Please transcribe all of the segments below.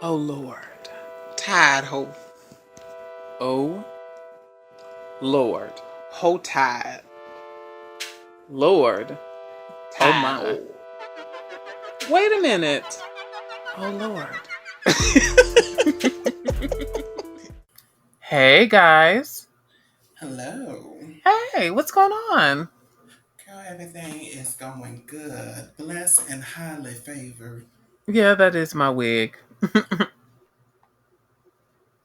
Oh Lord. Tide ho. Oh Lord. Ho tide. Lord. Oh Tide. my. Wait a minute. Oh Lord. Hey guys. Hello. Hey, what's going on? Girl, everything is going good. Blessed and highly favored. Yeah, that is my wig.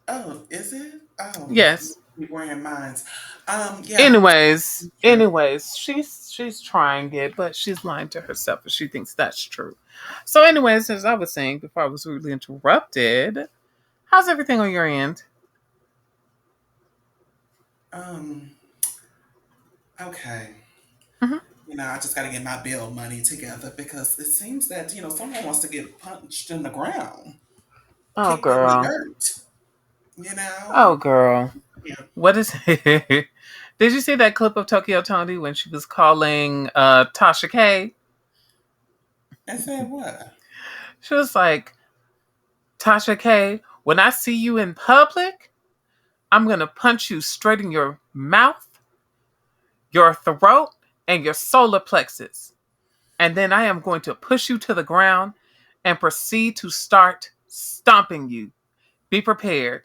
Oh, is it? Oh, Yes. we wearing mines. Yeah. Anyways, she's trying it, but she's lying to herself if she thinks that's true. So, anyways, as I was saying before I was rudely interrupted, how's everything on your end? Um, okay. Hmm. I just got to get my bill money together because it seems that, someone wants to get punched in the ground, Oh, kicked in the girl. dirt, you know? Oh, girl. Yeah. What is it? Did you see that clip of Tokyo Tony when she was calling Tasha K? And said what? She was like, Tasha K, when I see you in public, I'm going to punch you straight in your mouth, your throat, and your solar plexus. And then I am going to push you to the ground and proceed to start stomping you. Be prepared.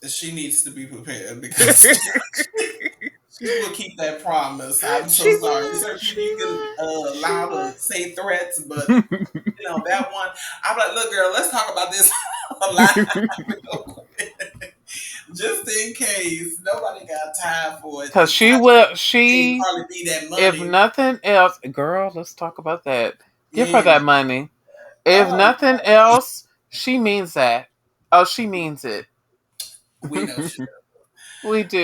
She needs to be prepared because she will keep that promise. I'm so She sorry. would. Certain She people you can would. She allow to say threats, but that one, I'm like, look, girl, let's talk about this live real quick. Just in case. Nobody got time for it. Cause This she time will. they She, probably need that if money. nothing else, girl, let's talk about that. Give her Yeah. that money. If Oh, nothing else, she means that. Oh, she means it. we know she. We do.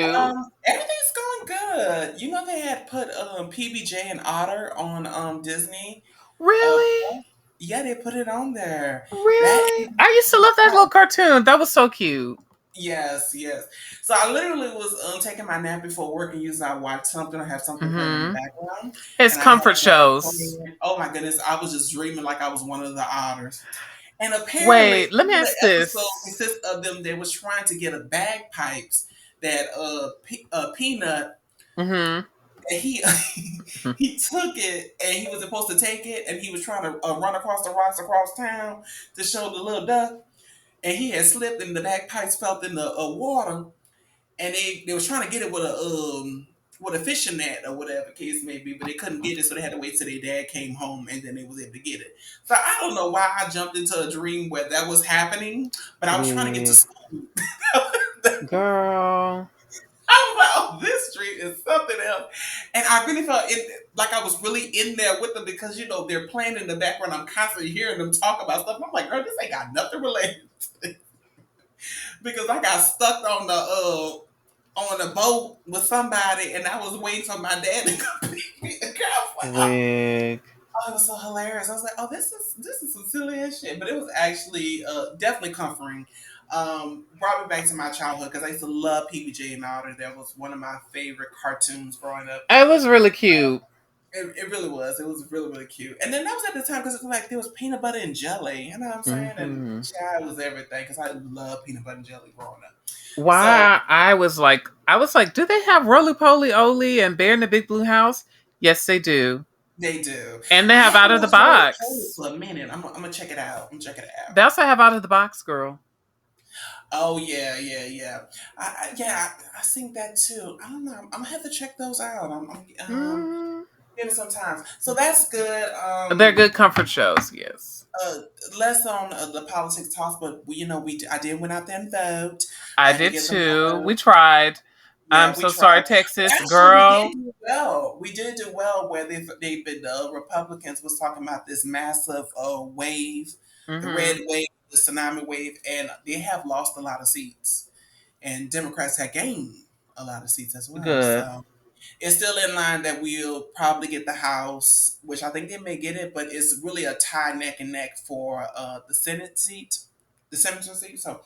Everything's going good. They had put PBJ and Otter on Disney. Uh, Really? yeah, they put it on there. That Really? I used to love that little cartoon. That was so cute. Yes, yes. So I literally was taking my nap before work and usually I watch something or have something playing in the Hmm. background. His And I had comfort that shows. playing. Oh my goodness, I was just dreaming like I was one of the otters. And apparently, Wait, let me the ask episode this. consists of them. They was trying to get a bagpipes that Peanut Hmm. and he he took it and he was supposed to take it and he was trying to run across the rocks across town to show the little duck and he had slipped and the bagpipes fell in the water and they was trying to get it with a fishing net or whatever the case may be, but they couldn't get it, so they had to wait till their dad came home and then they was able to get it. So I don't know why I jumped into a dream where that was happening, but I was trying to get to Wig. school. Girl. I was like, oh, this street is something else. And I really felt like I was really in there with them because, they're playing in the background. I'm constantly hearing them talk about stuff. I'm like, girl, this ain't got nothing related. Because I got stuck on the boat with somebody and I was waiting for my dad to come pick me. Girl, I was like, Wig. oh, it was so hilarious. I was like, oh, this is some silly ass shit. But it was actually definitely comforting. Brought me back to my childhood because I used to love PBJ and Otter. That was one of my favorite cartoons growing up. It was really cute. It really was. It was really, really cute. And then that was at the time because it was like there was peanut butter and jelly. You know what I'm saying? And Hmm. child was everything because I love peanut butter and jelly growing up. So Why I was like, do they have Roly Poly Oly and Bear in the Big Blue House? Yes, they do. they do. And they I have haven't out of the watched Roller Coaster box. for a minute. I'm gonna check it out. I'm gonna check it out. They also have out of the box, girl. Oh yeah, yeah, yeah. I think that too. I don't know. I'm gonna have to check those out. I'm Hmm. getting some time. So that's good. They're good comfort shows, yes. Uh, Less on the politics talks, but I did went out there and vote. I I had to did get them too. We vote. tried. I'm Yeah, we so sorry, tried. Texas Actually, we did girl. do well. We did do well where they've been the Republicans was talking about this massive wave, the red Hmm. wave, the tsunami wave, and they have lost a lot of seats, and Democrats have gained a lot of seats as well. Good. So it's still in line that we'll probably get the House, which I think they may get it, but it's really a tie neck and neck for the Senate seat, the senator seat. So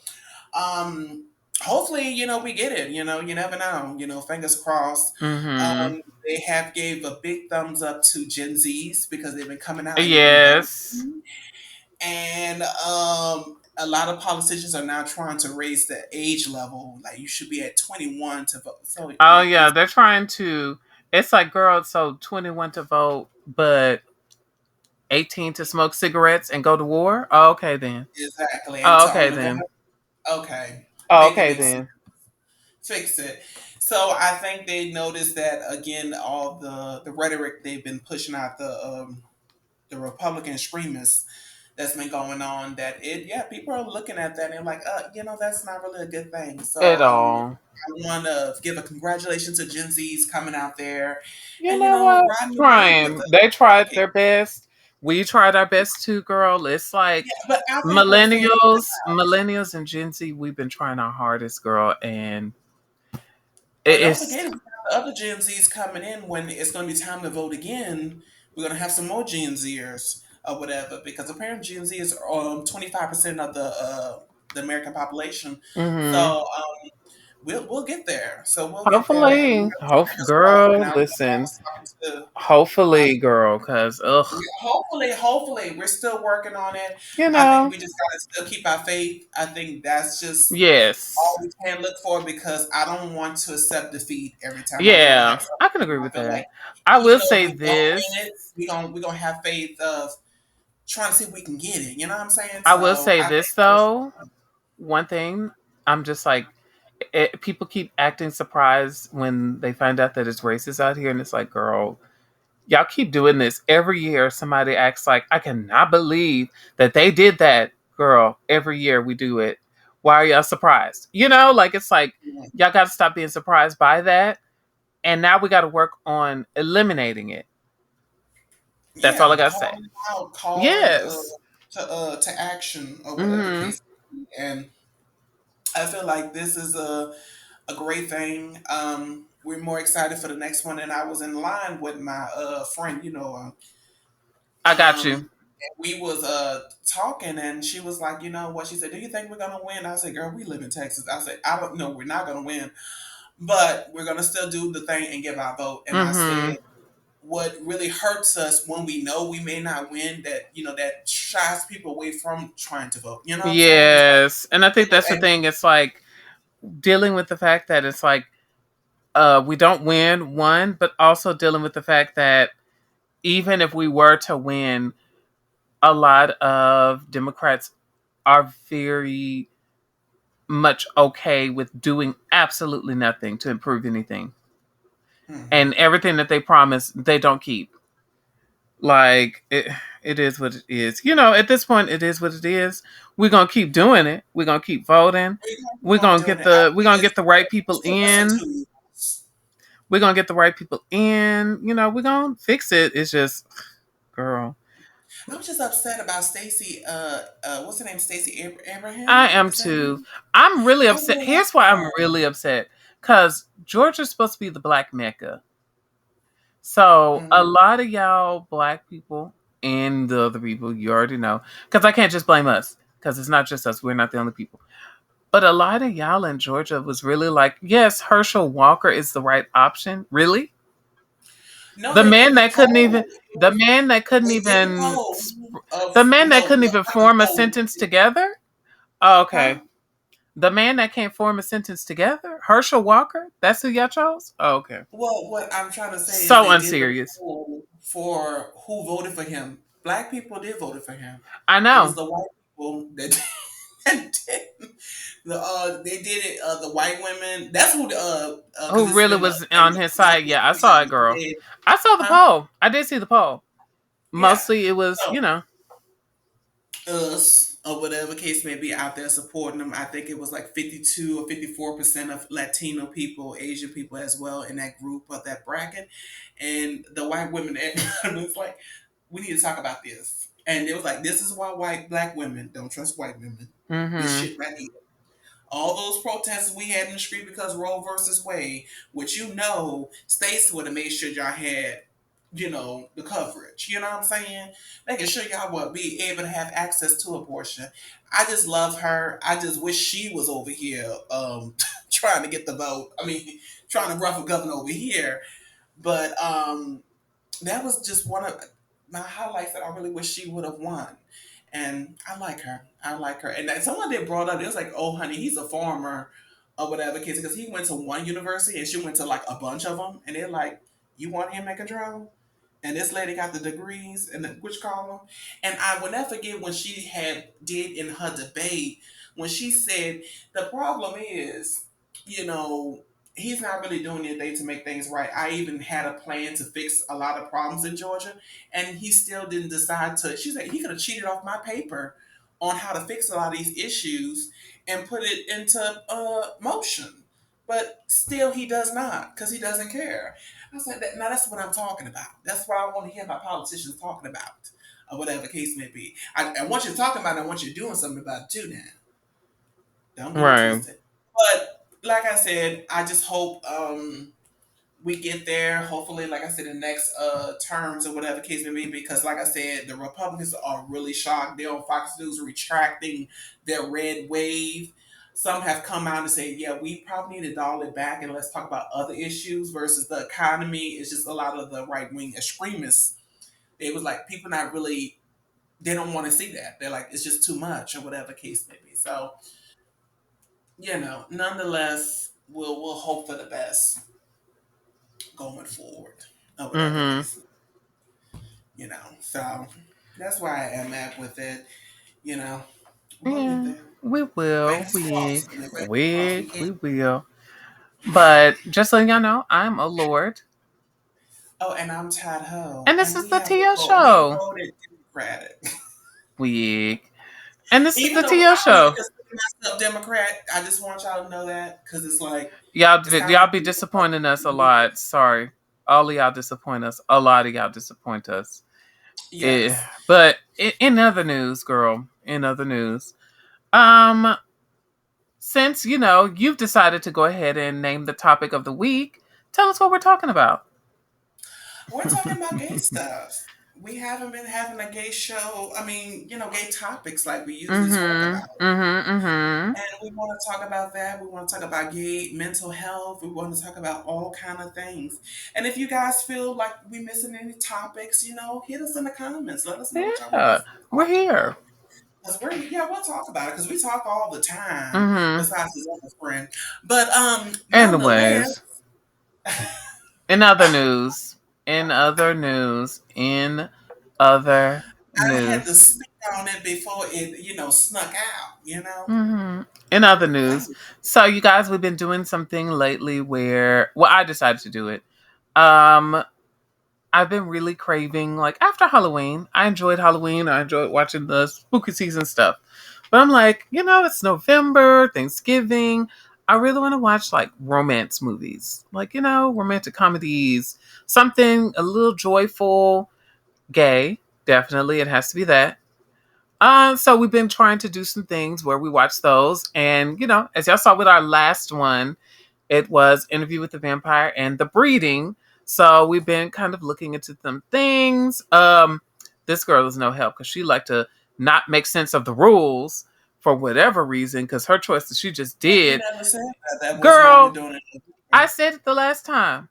hopefully, we get it. You never know. Fingers crossed. Hmm. They have gave a big thumbs up to Gen Zs because they've been coming out and they've been Yes. voting. And a lot of politicians are now trying to raise the age level. Like you should be at 21 to vote. So Oh it, yeah, it's they're trying to. It's like, girl, so 21 to vote, but 18 to smoke cigarettes and go to war. Oh, okay then. exactly, and Oh, to okay own a gun. then. Okay, Oh, make it okay make sense. then. Fix it. So I think they noticed that again, all the rhetoric they've been pushing out the Republican extremists that's been going on. That it yeah, people are looking at that and like, that's not really a good thing. At So all. I want to give a congratulations to Gen Z's coming out there You and know what? riding the wave with Trying. us. They tried Advocate. their best. We tried our best too, girl. It's like Yeah, but I think we're fans of the millennials and Gen Z, we've been trying our hardest, girl, and But don't it's forget, if we have the other Gen Zs coming in when it's going to be time to vote again, we're going to have some more Gen Zers or whatever. Because apparently Gen Z is 25% of the American population. So hmm we'll get there. So we'll get there, and we hopefully, got some hope fingers crossed. girl, Now I listen, was talking to my hopefully, girl, cause ugh, hopefully we're still working on it. you I think know, we just gotta still keep our faith. I think that's just all yes, we can look for because I don't want to accept defeat every time I feel like yeah, something. I can agree I with feel like that. I will even though if say we don't win this. it, we gonna have faith of trying to see if we can get it. You know what I'm saying? I will So say I think this that's though. One thing, I'm just like, people keep acting surprised when they find out that it's racist out here, and it's like, girl, y'all keep doing this every year. Somebody acts like, I cannot believe that they did that, girl. Every year we do it. Why are y'all surprised? Like it's like y'all got to stop being surprised by that, and now we got to work on eliminating it. That's all I yeah, got to say. call it out, call Yes. to action or whatever the hmm case may be. And I feel like this is a great thing. We're more excited for the next one, and I was in line with my friend. I got you. And we was talking, and she was like, you know what? She said, "Do you think we're gonna win?" I said, "Girl, we live in Texas." I said, "I don't know. We're not gonna win, but we're gonna still do the thing and give our vote." And I hmm said, "What really hurts us when we know we may not win, that that shies people away from trying to vote." You know what I'm saying? It's like, Yes. And I think that's the and thing. It's like dealing with the fact that it's like we don't win one, but also dealing with the fact that even if we were to win, a lot of Democrats are very much okay with doing absolutely nothing to improve anything. And mhm. everything that they promise, they don't keep. Like it is what it is. At this point it is what it is. We're gonna keep doing it. We're gonna keep voting. We're gonna be doing it. I We're think gonna get the right people it's too listen in. to. We're gonna get the right people in. We're gonna fix it. It's just, girl. I was just upset about Stacey. What's her name? Stacey I Abraham. am Is that her too. name? I'm really I upset. really like Here's why I'm her. really upset. Because Georgia's supposed to be the black Mecca. So a Mm. lot of y'all black people and the other people, you already know. Because I can't just blame us. Because it's not just us. We're not the only people. But a lot of y'all in Georgia was really like, yes, Herschel Walker is the right option. Really? No, The they man did the that couldn't even poll. the man that couldn't They did the even poll the of man that couldn't even not the form a poll, sentence together? Oh, huh? okay. The man that can't form a sentence together? Herschel Walker? That's who y'all chose? Oh, okay. Well, what I'm trying to say is So they did the unserious. poll for who voted for him. Black people did vote for him. I It was know. the white people that did. They did it. The white women. That's who. Because Who it's really been was like on his side? multiple Yeah, I saw it, times. girl. I saw the Huh? poll. I did see the poll. Yeah. Mostly it was, So us or whatever case may be out there supporting them. I think it was like 52 or 54% of Latino people, Asian people as well in that group of that bracket. And the white women was like, we need to talk about this. And it was like, this is why black women don't trust white women. This mm-hmm. shit right here. All those protests we had in the street because Roe versus Wade, which states would have made sure y'all had, the coverage. You know what I'm saying? Making sure y'all would be able to have access to abortion. I just love her. I just wish she was over here trying to get the vote. I mean, trying to ruffle governor over here. But that was just one of my highlights that I really wish she would have won. And I like her. I like her. And someone did brought up, it was like, oh, honey, he's a farmer or whatever case, because he went to one university and she went to like a bunch of them. And they're like, you want him to control? And this lady got the degrees in the which column. And I will never forget when she had did in her debate when she said the problem is, you know, he's not really doing anything to make things right. I even had a plan to fix a lot of problems in Georgia, and he still didn't decide to. She said he could have cheated off my paper on how to fix a lot of these issues and put it into motion. But still, he does not because he doesn't care. I said, now that's what I'm talking about. That's what I want to hear my politicians talking about, or whatever the case may be. I want you talking about it, I want you doing something about it too now. Don't get it Right. twisted. But like I said, I just hope we get there. Hopefully, like I said, in the next terms or whatever case may be, because like I said, the Republicans are really shocked. They're on Fox News retracting their red wave. Some have come out and say, yeah, we probably need to dial it back and let's talk about other issues versus the economy. It's just a lot of the right wing extremists. It was like people not really, they don't want to see that. They're like, it's just too much or whatever case may be. So, nonetheless, we'll hope for the best going forward or whatever Mm-hmm. case. So that's where I am at with it. You know, we'll get Yeah, there. we will. Fingers crossed. Wig. Fingers crossed. We Wig. can't. We will. But just so y'all know, I'm a lord. Oh, and I'm Tad Ho, And this and is we the have a T.O. vote. We Show. voted Democratic. Wig. And this is Even the though T.O. I don't even Show. consider myself Democrat, I just want y'all to know that because it's kind of Y'all like be disappointing us a lot. Sorry. All of y'all disappoint us. A lot of y'all disappoint us. Eh, yes. but in other news, girl, in other news, um, since you've decided to go ahead and name the topic of the week, tell us what we're talking about. We're talking about gay stuff. We haven't been having a gay show. I mean, gay topics like we usually talk Mm-hmm. about. Mm-hmm. Mm-hmm. And we want to talk about that. We want to talk about gay mental health. We want to talk about all kind of things. And if you guys feel like we missing any topics, hit us in the comments. Let us know what y'all want Yeah, us to we're talk here. about. Because we'll talk about it because we talk all the time. Mm-hmm. Besides his other friend, but nonetheless, Anyways, in other news, in other I had to news. speak on it before it snuck out. Hmm. In other news, Thank so you guys, we've been doing something lately where, well, I decided to do it. Um, I've been really craving, like after Halloween. I enjoyed Halloween. I enjoyed watching the spooky season stuff. But I'm like, it's November, Thanksgiving. I really want to watch like romance movies, like romantic comedies, something a little joyful, gay. Definitely, it has to be that. So we've been trying to do some things where we watch those, and as y'all saw with our last one, it was Interview with the Vampire and The Breeding. So we've been kind of looking into some things. This girl is no help because she like to not make sense of the rules for whatever reason because her choice that she just But you did. never said that. That was what we're Girl, doing. I said it the last time.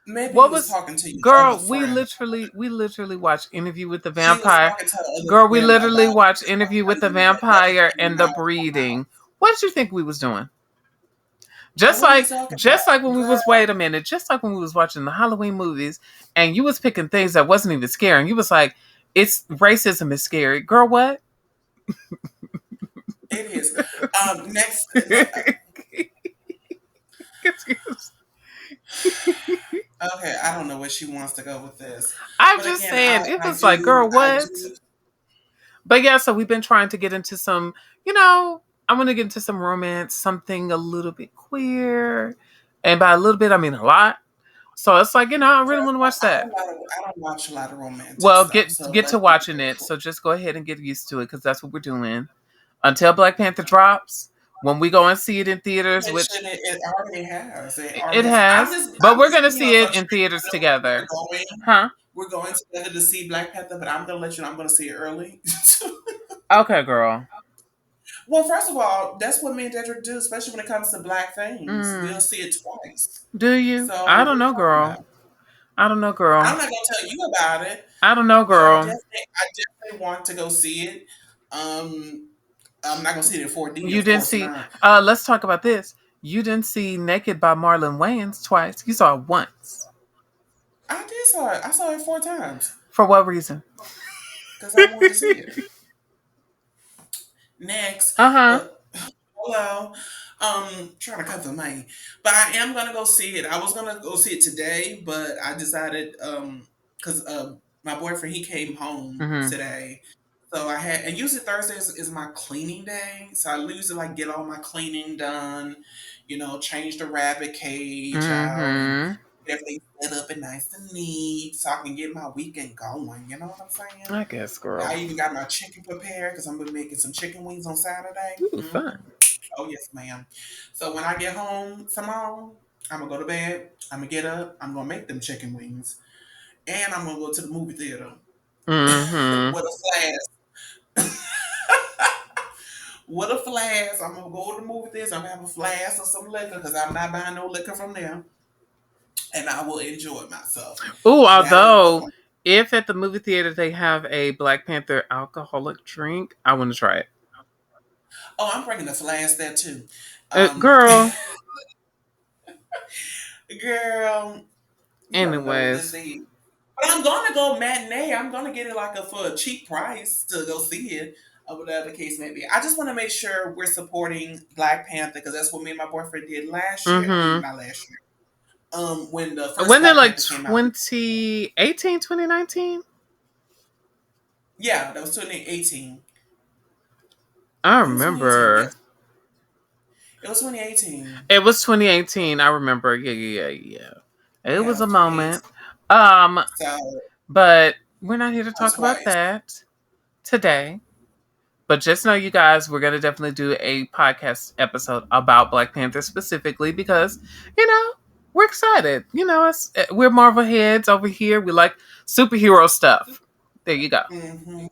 Maybe What you was was talking to your other girl? We friend. literally watched Interview with the She was Vampire. talking to the other Girl, we friend literally about it. watched It's not Interview with the telling you that nothing Vampire came and The out of her mouth. Breeding. What did you think we was doing? Oh, Just what are you like talking just like about? when we Girl, was wait a minute, just like when we was watching the Halloween movies and you was picking things that wasn't even scary. And you was like, it's racism is scary. Girl, what? it is. Next, Excuse. okay, I don't know where she wants to go with this. I'm But just again, saying, it I was like, do, girl, I what? do. But yeah, so we've been trying to get into some, I'm gonna get into some romance, something a little bit queer. And by a little bit I mean a lot. So it's like, I really want to watch that. I don't watch a lot of romantic Well, stuff. get So get to let's be watching it. careful. So just go ahead and get used to it because that's what we're doing until Black Panther drops. When we go and see it in theaters, Make sure which that it already has. It it already has. has, but I'm we're just gonna giving you see it a in treat. I theaters know together, we're going. huh? We're going together to see Black Panther, but I'm gonna let you know I'm gonna see it early. Okay, girl. Well, first of all, that's what me and Dedrick do, especially when it comes to black things. We'll Mm, see it twice. do you? So I what are don't you know, talking girl. about? I don't know, I'm girl. not gonna tell you about it, I don't know, but girl. I definitely want to go see it. I'm not gonna see it in 4D, You of didn't course see. not. Let's talk about this. You didn't see Naked by Marlon Wayans twice. You saw it once. I did saw it. I saw it 4 times For what reason? because I wanted to see it. Next, Uh huh. but hello, trying to cut the money, but I am gonna go see it. I was gonna go see it today, but I decided because my boyfriend he came home Mm today, so I had and usually Thursdays is my cleaning day, so I usually like get all my cleaning done, change the rabbit hmm. cage out and Mm get everything set up and nice and neat, so I can get my weekend going. You know what I'm hmm. saying? I guess, girl. I even got my chicken prepared because I'm gonna be making some chicken wings on Saturday. Ooh, fun. Oh yes, ma'am. So when I get home tomorrow, I'm gonna go to bed. I'm gonna get up. I'm gonna make them chicken wings, and I'm gonna go to the movie theater Mm hmm. with a flask. With a flask, I'm gonna go to the movie theater. I'm gonna have a flask of some liquor because I'm not buying no liquor from there, and I will enjoy myself. Ooh, That is the although plan. if at the movie theater they have a Black Panther alcoholic drink, I want to try it. Oh, I'm bringing a flask there too. Um, Girl. girl, you don't know this. Anyways. But I'm gonna go matinee. I'm gonna get it for a cheap price to go see it, or whatever the case may be. I just want to make sure we're supporting Black Panther because that's what me and my boyfriend did last year. I mean, Mm not last year. When the hmm. first Wasn't it Black like Panther came out. 2018, 2019? Yeah, that was 2018. I It was 2018. remember. Yes, it was 2018. It was 2018. I remember. Yeah, yeah, yeah, yeah. It Yeah, it was a was 2018. moment. Um, So but we're not here to that was talk about twice. that today. But just know, you guys, we're gonna definitely do a podcast episode about Black Panther specifically because we're excited. We're Marvel heads over here. We like superhero stuff. There you go. Hmm.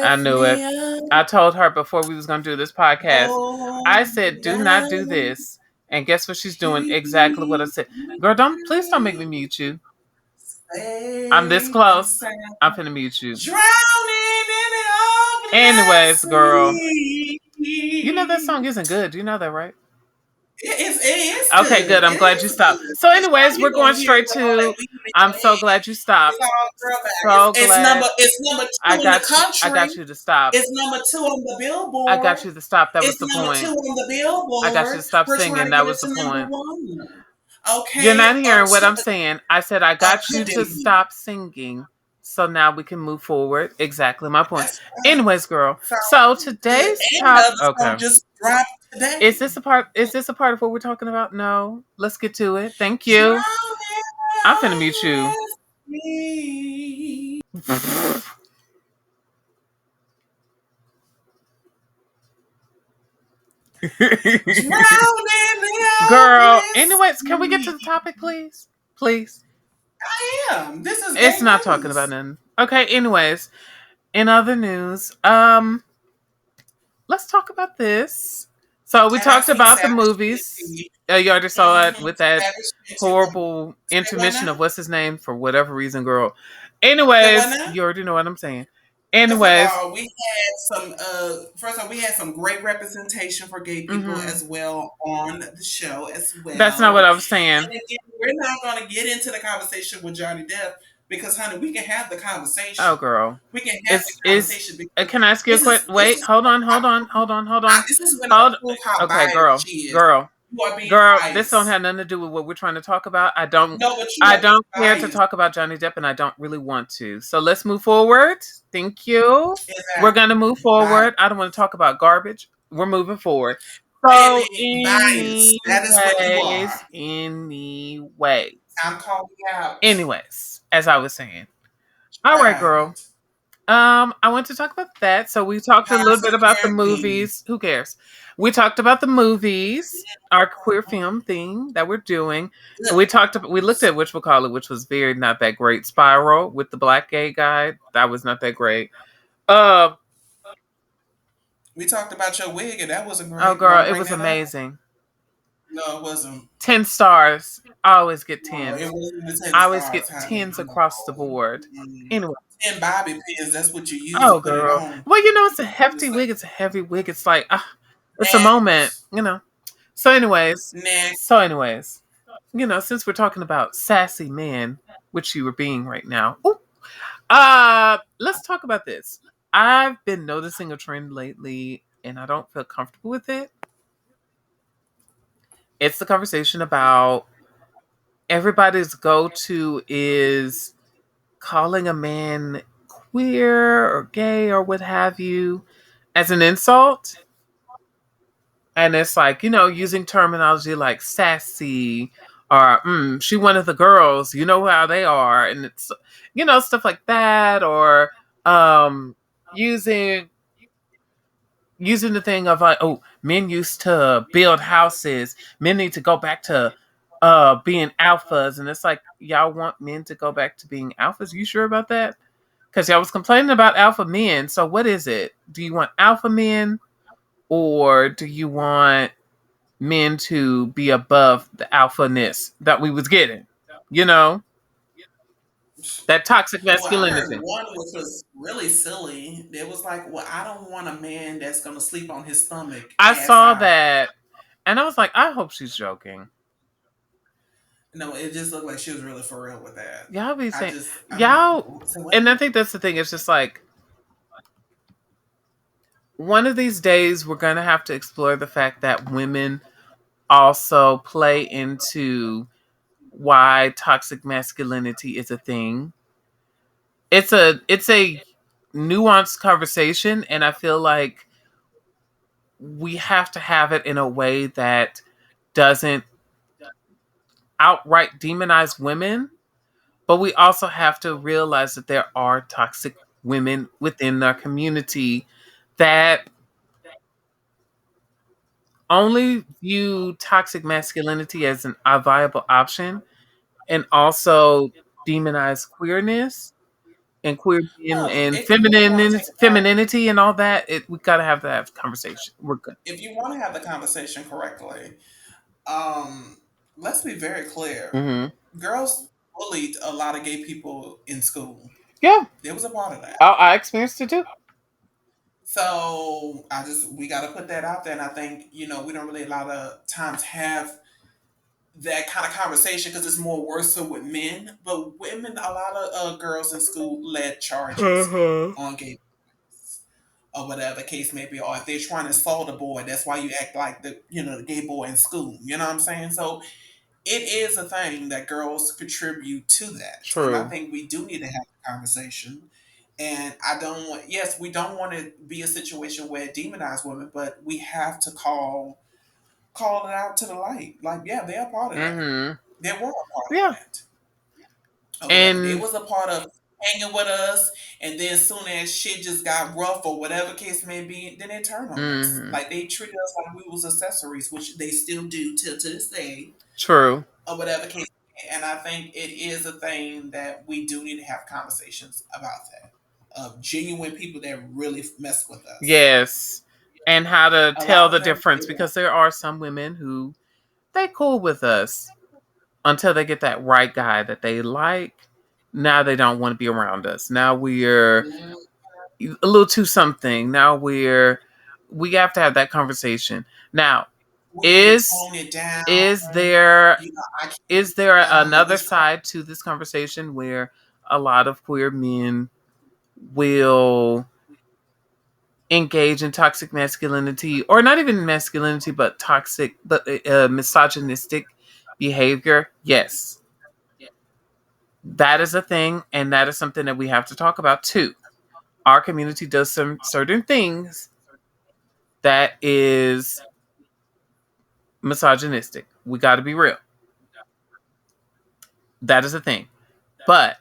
I Lift knew it. me up, I told her before we was gonna do this podcast. hold I me said, "Do not do down, this." And guess what she's doing? keep Exactly what I me said. Girl, please don't make me mute you. I'm this safe and close. sound. I'm finna mute you. Drowning in the Anyways, girl, open you know that sea. song isn't good. You know that, right? It is Okay, good. good. It I'm glad you is stopped. good. So, It's all anyways, we're you gonna going hear straight with all that to. weaving and I'm so jazz. glad you It's stopped. all throwback. So glad It's number I two in the got you. I country. got you to stop. It's number two on the I got Billboard. you to stop. That was It's the number two point. on the I got you to Billboard. stop We're trying singing. to That get it was the to number point. one. You're Okay, not hearing what I'm saying. I said I got you could to be. stop singing. So now we can move forward. Exactly my point. That's right. Anyways, girl. So Sounds good. today's And the top. other song Okay. just dropped Is today. this a part? Is this a part of what we're talking about? No. Let's get to it. Thank you. Drowning I'm finna mute you. with me. Drowning the Girl. open Anyways, can we get to the sea. topic, please? Please. I am. This is It's gay not talking about news. nothing. Okay. Anyways, in other news, let's talk about this. So we And I talked seen about the Savage movies. Fenty. You already saw it Mm-hmm. with that Savage Fenty one. horrible Say what intermission now? of what's his name for whatever reason, girl. Say what Anyways, now? you already know what I'm saying. First of Anyways, all, we had some. First of all, we had some great representation for gay people hmm, as well on the show as that's not what well. I was saying. And again, we're not going to get into the conversation with Johnny Depp because, honey, we can have the Oh, conversation. girl, We can have the is conversation because can I ask you a this quick? is this Wait, is hold on, hold on, hold on, hold on, this is when I hold. prove how Okay, biased girl, she is. girl, You are being girl. This don't biased. have nothing to do with what we're trying to talk about. I don't. No, but you I are being don't care to biased. talk about Johnny Depp, and I don't really want to. So let's move forward. Thank you. We're gonna Exactly. move Biased. forward. I don't want to talk about garbage. We're moving forward. So, Biased. That is what you are. I'm calling you out. as I was saying. All right, girl. Right. I want to talk about that. So we talked a little Casa bit about the Caribbean. movies. Who cares? We talked about the movies, our queer film thing that we're doing. Good. We looked at which we'll call it, which was very not that great. Spiral with the black gay guy. That was not that great. Uh We talked about your wig, and that wasn't oh great. You girl, want to it bring was that up? amazing. No, it wasn't. 10 stars. I always get No, it 10s. wasn't the 10 I always stars, get honey. 10s across the No. board. Mm-mm. Anyway. 10 bobby pins, that's what you use to Oh, put it girl. on. Well, it's a I'm hefty just like, wig. It's a heavy wig. It's like, it's a moment, next, So, anyways, next. so, anyways, since we're talking about sassy men, which you were being right now, ooh, let's talk about this. I've been noticing a trend lately, and I don't feel comfortable with it. It's the conversation about everybody's go to is calling a man queer or gay or what have you as an insult. And it's like, using terminology like sassy or she one of the girls, you know how they are. And it's, stuff like that. Or um, using using the thing of like, oh, men used to build houses. Men need to go back to being alphas. And it's like, y'all want men to go back to being alphas? You sure about that? Because y'all was complaining about alpha men. So what is it? Do you want alpha men, or do you want men to be above the alphaness that we was getting? You know, that toxic Well, I heard masculinity. one which was really silly. It was like, well, I don't want a man that's going to sleep on his stomach, I ass saw out. that, and I was like, I hope she's joking. No, it just looked like she was really for real with that. Y'all be saying I'm like, y'all, so what? and I think that's the thing. It's just like one of these days we're gonna have to explore the fact that women also play into why toxic masculinity is a thing. It's a nuanced conversation, and I feel like we have to have it in a way that doesn't outright demonize women, but we also have to realize that there are toxic women within our community that only view toxic masculinity as a viable option, and also demonize queerness and queer men Well, and if you really want to take it back, femininity and all that. We gotta have that conversation. We're good. if you want to have the conversation correctly, um, let's be very clear. Hmm. Girls bullied a lot of gay people in school. Yeah. There was a part of that. Oh, I experienced it too. So we got to put that out there, and I think we don't really a lot of times have that kind of conversation because it's more worse so with men, but women, a lot of girls in school led charges Uh-huh. on gay or whatever the case may be, or if they're trying to assault a boy, that's why you act like the gay boy in school. You know what I'm saying? So it is a thing that girls contribute to that, and I True. think we do need to have a conversation. And I don't want, yes, we don't want to be a situation where it demonize women, but we have to call it out to the light. Like, yeah, they're a part of that. Hmm. They were a part of Yeah. that or whatever. They And was a part of hanging with us, and then soon as shit just got rough or whatever case may be, then they turned on us. hmm. Like they treated us like we was accessories, which they still do till to this day True. or whatever case. And I think it is a thing that we do need to have conversations about that. Of genuine people that really mess with us. Yes. And how to A tell lot the of them difference, they won't. because there are some women who they cool with us until they get that right guy that they like. Now they don't want to be around us. Now we're Mm, a little too something. Now we have to have that conversation. Now, we need to is tone it down. is there I can't. is there another Which part? side to this conversation where a lot of queer men will engage in toxic masculinity, or not even masculinity, but toxic, but misogynistic behavior? Yes, that is a thing, and that is something that we have to talk about too. Our community does some certain things that is misogynistic. We got to be real. That is a thing. But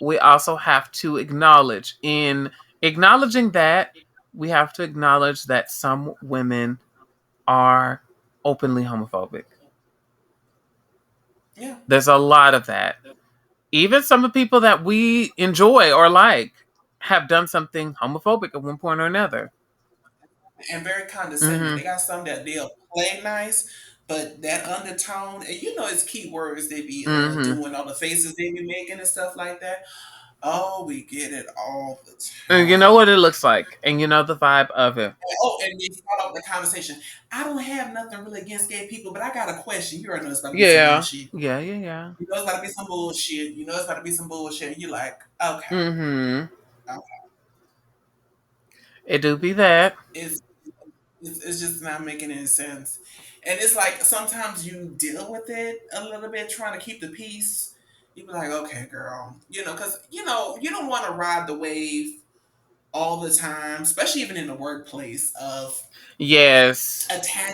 we also have to acknowledge, in acknowledging that, we have to acknowledge that some women are openly homophobic. Yeah. There's a lot of that. Even some of the people that we enjoy or like have done something homophobic at one point or another. And very condescending. Hmm. They got some that they'll play nice, But that undertone, and you know, it's keywords they be Mm-hmm. doing, all the faces they be making and stuff like that. Oh, we get it all the And you know time. what it looks like, and you know the vibe of it. Oh, and they start off the conversation. I don't have nothing really against gay people, but I got a question. You already know it's about to be some Yeah. bullshit. Yeah, yeah, yeah. You know it's about to be some bullshit. You know it's about to be some bullshit. You like, okay, Mm-hmm. okay. It do be that. It's, it's just not making any sense. And it's like sometimes you deal with it a little bit, trying to keep the peace. You be like, okay, girl, you know, because you know you don't want to ride the wave all the time, especially even in the workplace of Yes. attach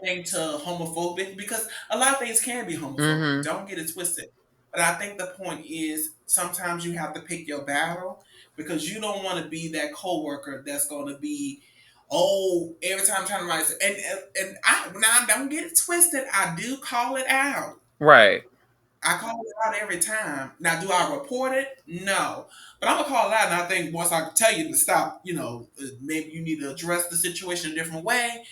anything to homophobic, because a lot of things can be homophobic. Mm-hmm. Don't get it twisted. But I think the point is sometimes you have to pick your battle, because you don't want to be that coworker that's going to be, oh, every time trying to write. And I now don't get it twisted. I do call it out. Right. I call it out every time. Now, do I report it? No. But I'm gonna call it out, and I think once I tell you to stop, you know, maybe you need to address the situation a different way,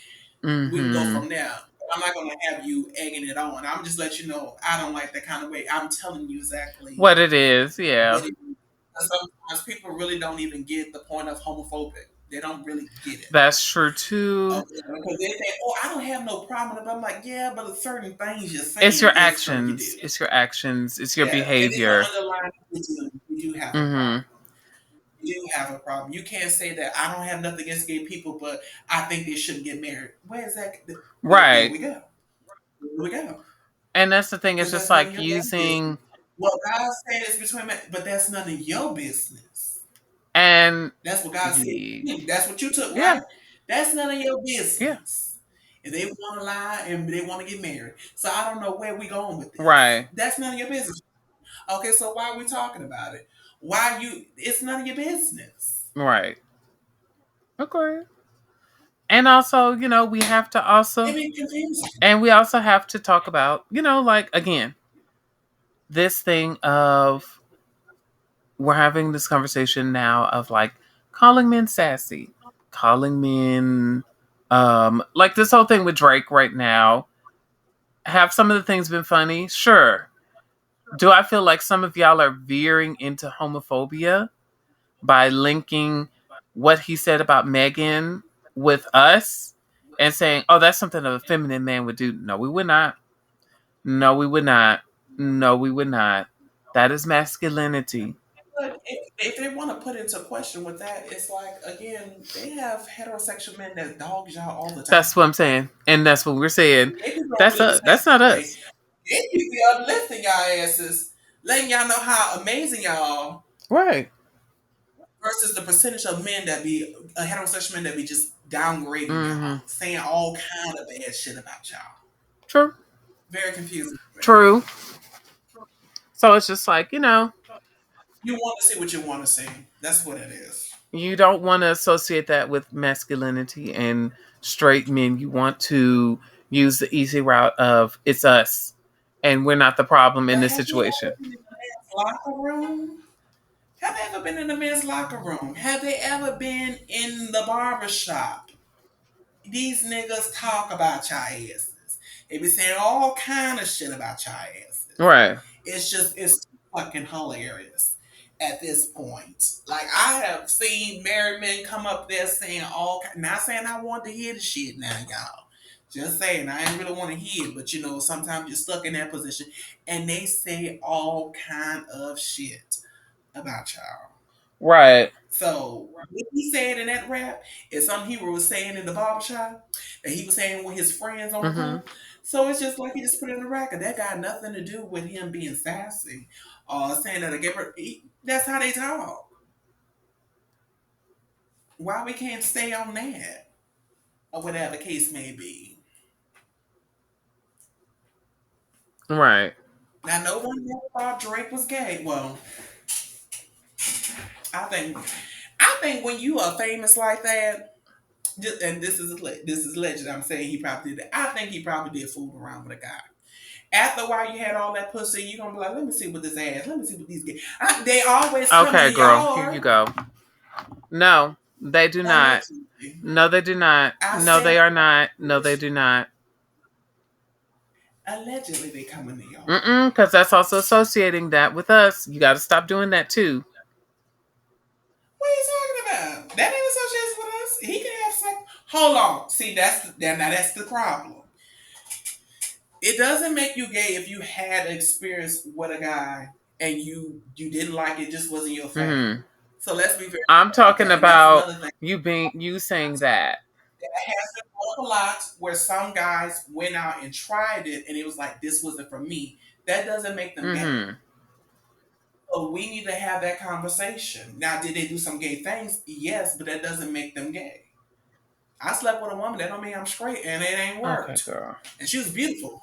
we can go Mm-hmm. from there. I'm not gonna have you egging it on. I'm just let you know I don't like that kind of way. I'm telling you exactly What it is, what yeah. it is. Sometimes people really don't even get the point of homophobic. They don't really get it. That's true too. Okay, because they think, "Oh, I don't have no problem with it." But I'm like, "Yeah, but certain things you're It's saying your is hurting you actions. do." It's your actions. It's your Yeah, and in the behavior. underlying, we do have a Mm-hmm. problem. We do have a problem. You can't say that I don't have nothing against gay people, but I think they shouldn't get married. Where is that? There Right. we go. There we go. And that's the thing, it's Because just that's none of like your damn business. using Well, God said it's between men, but that's none of your business. and That's what God said to yeah, you. That's what you took, yeah, right? That's none of your yeah. business. And they want to lie and they want to get married. So I don't know where we going with this. Right. That's none of your business. Okay, so why are we talking about it? Why you? It's none of your business. Right. Okay. And also, we have to It also be confusing. and we also have to talk about, like again, this thing of we're having this conversation now of like calling men sassy, calling men like this whole thing with Drake right now. Have some of the things been funny? Sure. Do I feel like some of y'all are veering into homophobia by linking what he said about Megan with us and saying, oh, that's something a feminine man would do? No, we would not. No, we would not. No, we would not. That is masculinity. But if they want to put into question with that, it's like again, they have heterosexual men that dog y'all all the time. That's what I'm saying. And that's what we're saying. They just don't That's really us. say it That's not that way. us. They be uplifting y'all asses, letting y'all know how amazing y'all, Right. versus the percentage of men that be heterosexual men that be just downgrading Mm-hmm. y'all, saying all kind of bad shit about y'all. True. Very confusing to me. True. So it's just like, You want to see what you want to see. That's what it is. you don't want to associate that with masculinity and straight men. You want to use the easy route of it's us and we're not the problem in But this have you situation. ever been in the men's locker room? Have they ever been in the men's locker room? Have they ever been in the barber shop? These niggas talk about y'all asses. They be saying all kind of shit about y'all asses. Right. It's fucking hilarious at this point. Like I have seen married men come up there saying not saying I want to hear the shit now, y'all. Just saying I ain't really want to hear it, but you know, sometimes you're stuck in that position and they say all kind of shit about y'all. Right. So what he said in that rap is something he was saying in the barbershop that he was saying with his friends on the Mm-hmm. corner. So it's just like he just put it in the record. That got nothing to do with him being sassy or saying that I gave her. That's how they talk. Why we can't stay on that or whatever the case may be. Right. Now, no one ever thought Drake was gay. Well, I think I think when you are famous like that, and this is legend. I'm saying he probably did. I think he probably did fool around with a guy. After a while, you had all that pussy. You gonna be like, let me see what this ass. Let me see what these get. They always come Okay, in girl. Here you yard. go. No, they do not. Allegedly. No, they do not. I No, said they are not. No, they do not. Allegedly, they come in New York. Because that's also associating that with us. You got to stop doing that too. What are you talking about? That ain't associated with us. He can have sex. Hold on. See, that's the problem. It doesn't make you gay if you had an experience with a guy and you didn't like it, just wasn't your thing. Hmm. So let's be very I'm clear, talking okay? And that's about another thing you saying that. that has been brought up a lot, where some guys went out and tried it, and it was like this wasn't for me. That doesn't make them gay. Hmm. So we need to have that conversation. Now, did they do some gay things? Yes, but that doesn't make them gay. I slept with a woman. That don't mean I'm straight, and it ain't Okay, worked. girl. And she was beautiful.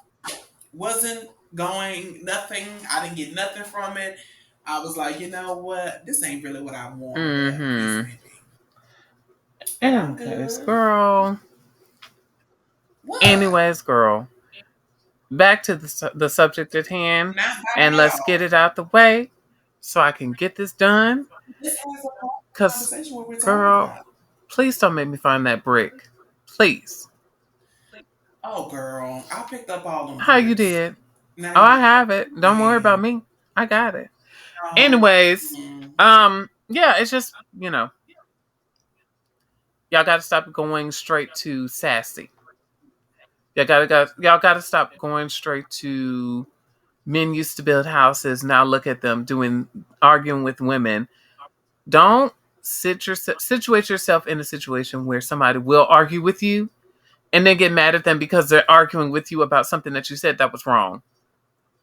Wasn't going nothing. I didn't get nothing from it. I was like, you know what? This ain't really what I want, or whatever the case Hmm. may be. And I'm Anyways, good. girl. What? Anyways, girl. Back to the subject at hand, Not and back at let's get all. it out the way so I can get this done. This has a part of the Cause, conversation what we're talking girl, about. please don't make me find that brick. Please. Oh, girl, I picked up all them How you bricks. did? Now Oh, you, I have it. Don't worry yeah. about me. I got it. No. Anyways, Mm. yeah, it's just, y'all gotta stop going straight to sassy. Y'all gotta stop going straight to men used to build houses. Now look at them arguing with women. Don't situate yourself in a situation where somebody will argue with you and then get mad at them because they're arguing with you about something that you said that was wrong.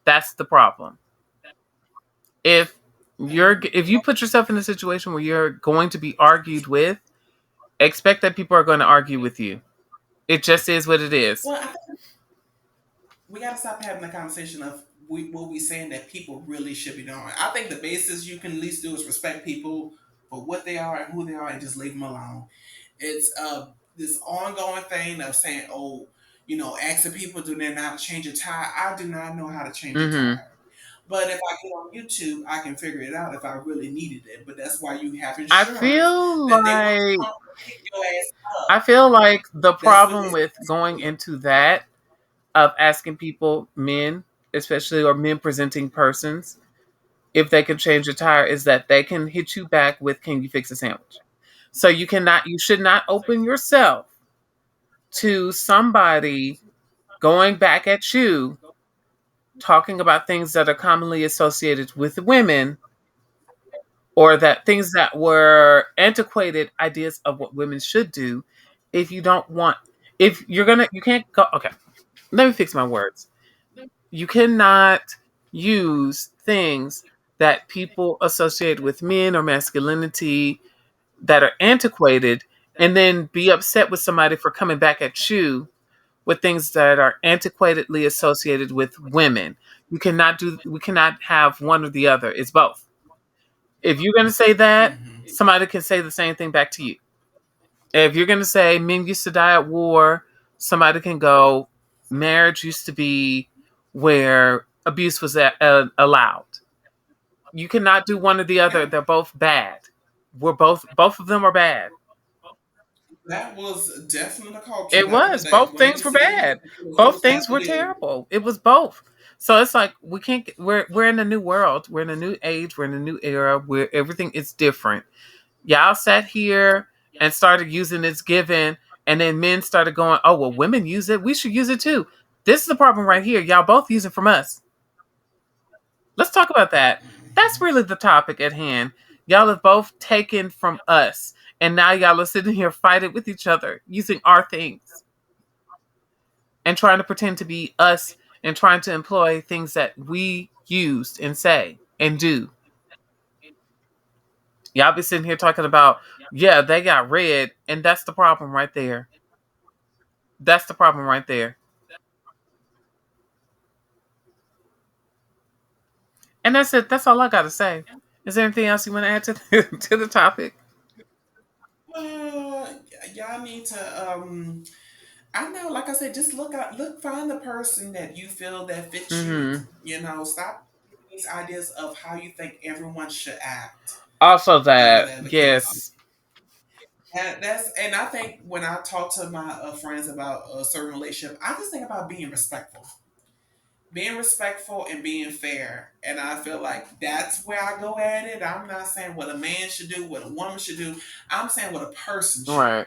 That's the problem. If if you put yourself in a situation where you're going to be argued with, expect that people are going to argue with you. It just is what it is. Well, I think we got to stop having the conversation of what we saying that people really should be doing. I think the basis you can at least do is respect people for what they are and who they are, and just leave them alone. It's this ongoing thing of saying, oh, asking people do they know how to change a tire. I do not know how to change a Hmm. tire. But if I get on YouTube, I can figure it out if I really needed it. But that's why you have I insurance, feel that they will like come pick your ass I up. feel like the That's what problem it's with going into that of asking people, men, especially or men presenting persons, if they can change a tire, is that they can hit you back with, "Can you fix a sandwich?" So you should not open yourself to somebody going back at you talking about things that are commonly associated with women, or that things that were antiquated ideas of what women should do. If you don't want, if you're gonna, you can't go. Okay, let me fix my words. You cannot use things that people associate with men or masculinity that are antiquated and then be upset with somebody for coming back at you with things that are antiquatedly associated with women. We cannot have one or the other. It's both. If you're going to say that, hmm somebody can say the same thing back to you. If you're going to say men used to die at war, somebody can go, marriage used to be where abuse was allowed. You cannot do one or the other. Yeah, They're both bad. Both of them are bad. that was definitely a culture It back in the was. day. Both Women things were used to do bad. it Both was things have were to do. terrible. It was both. So it's like we can't we're in a new world. We're in a new age. We're in a new era where everything is different. Y'all sat here and started using it's given, and then men started going, "Oh, well, women use it. We should use it too." This is the problem right here. Y'all both use it from us. Let's talk about that. That's Mhm. really the topic at hand. Y'all have both taken from us, and now y'all are sitting here fighting with each other using our things and trying to pretend to be us and trying to employ things that we used and say and do. Y'all be sitting here talking about, yeah, they got red, and that's the problem right there. That's the problem right there. And that's it. That's all I got to say. Is there anything else you want to add to to the topic? Uh, y'all need to I know, like I said, just find the person that you feel that fits you. Hmm. Stop these ideas of how you think everyone should act, Also, or that whatever the case. yes. And I think when I talk to my friends about a certain relationship, I just think about being respectful. being respectful and being fair. And I feel like that's where I go at it. I'm not saying what a man should do, what a woman should do. I'm saying what a person should do. Right.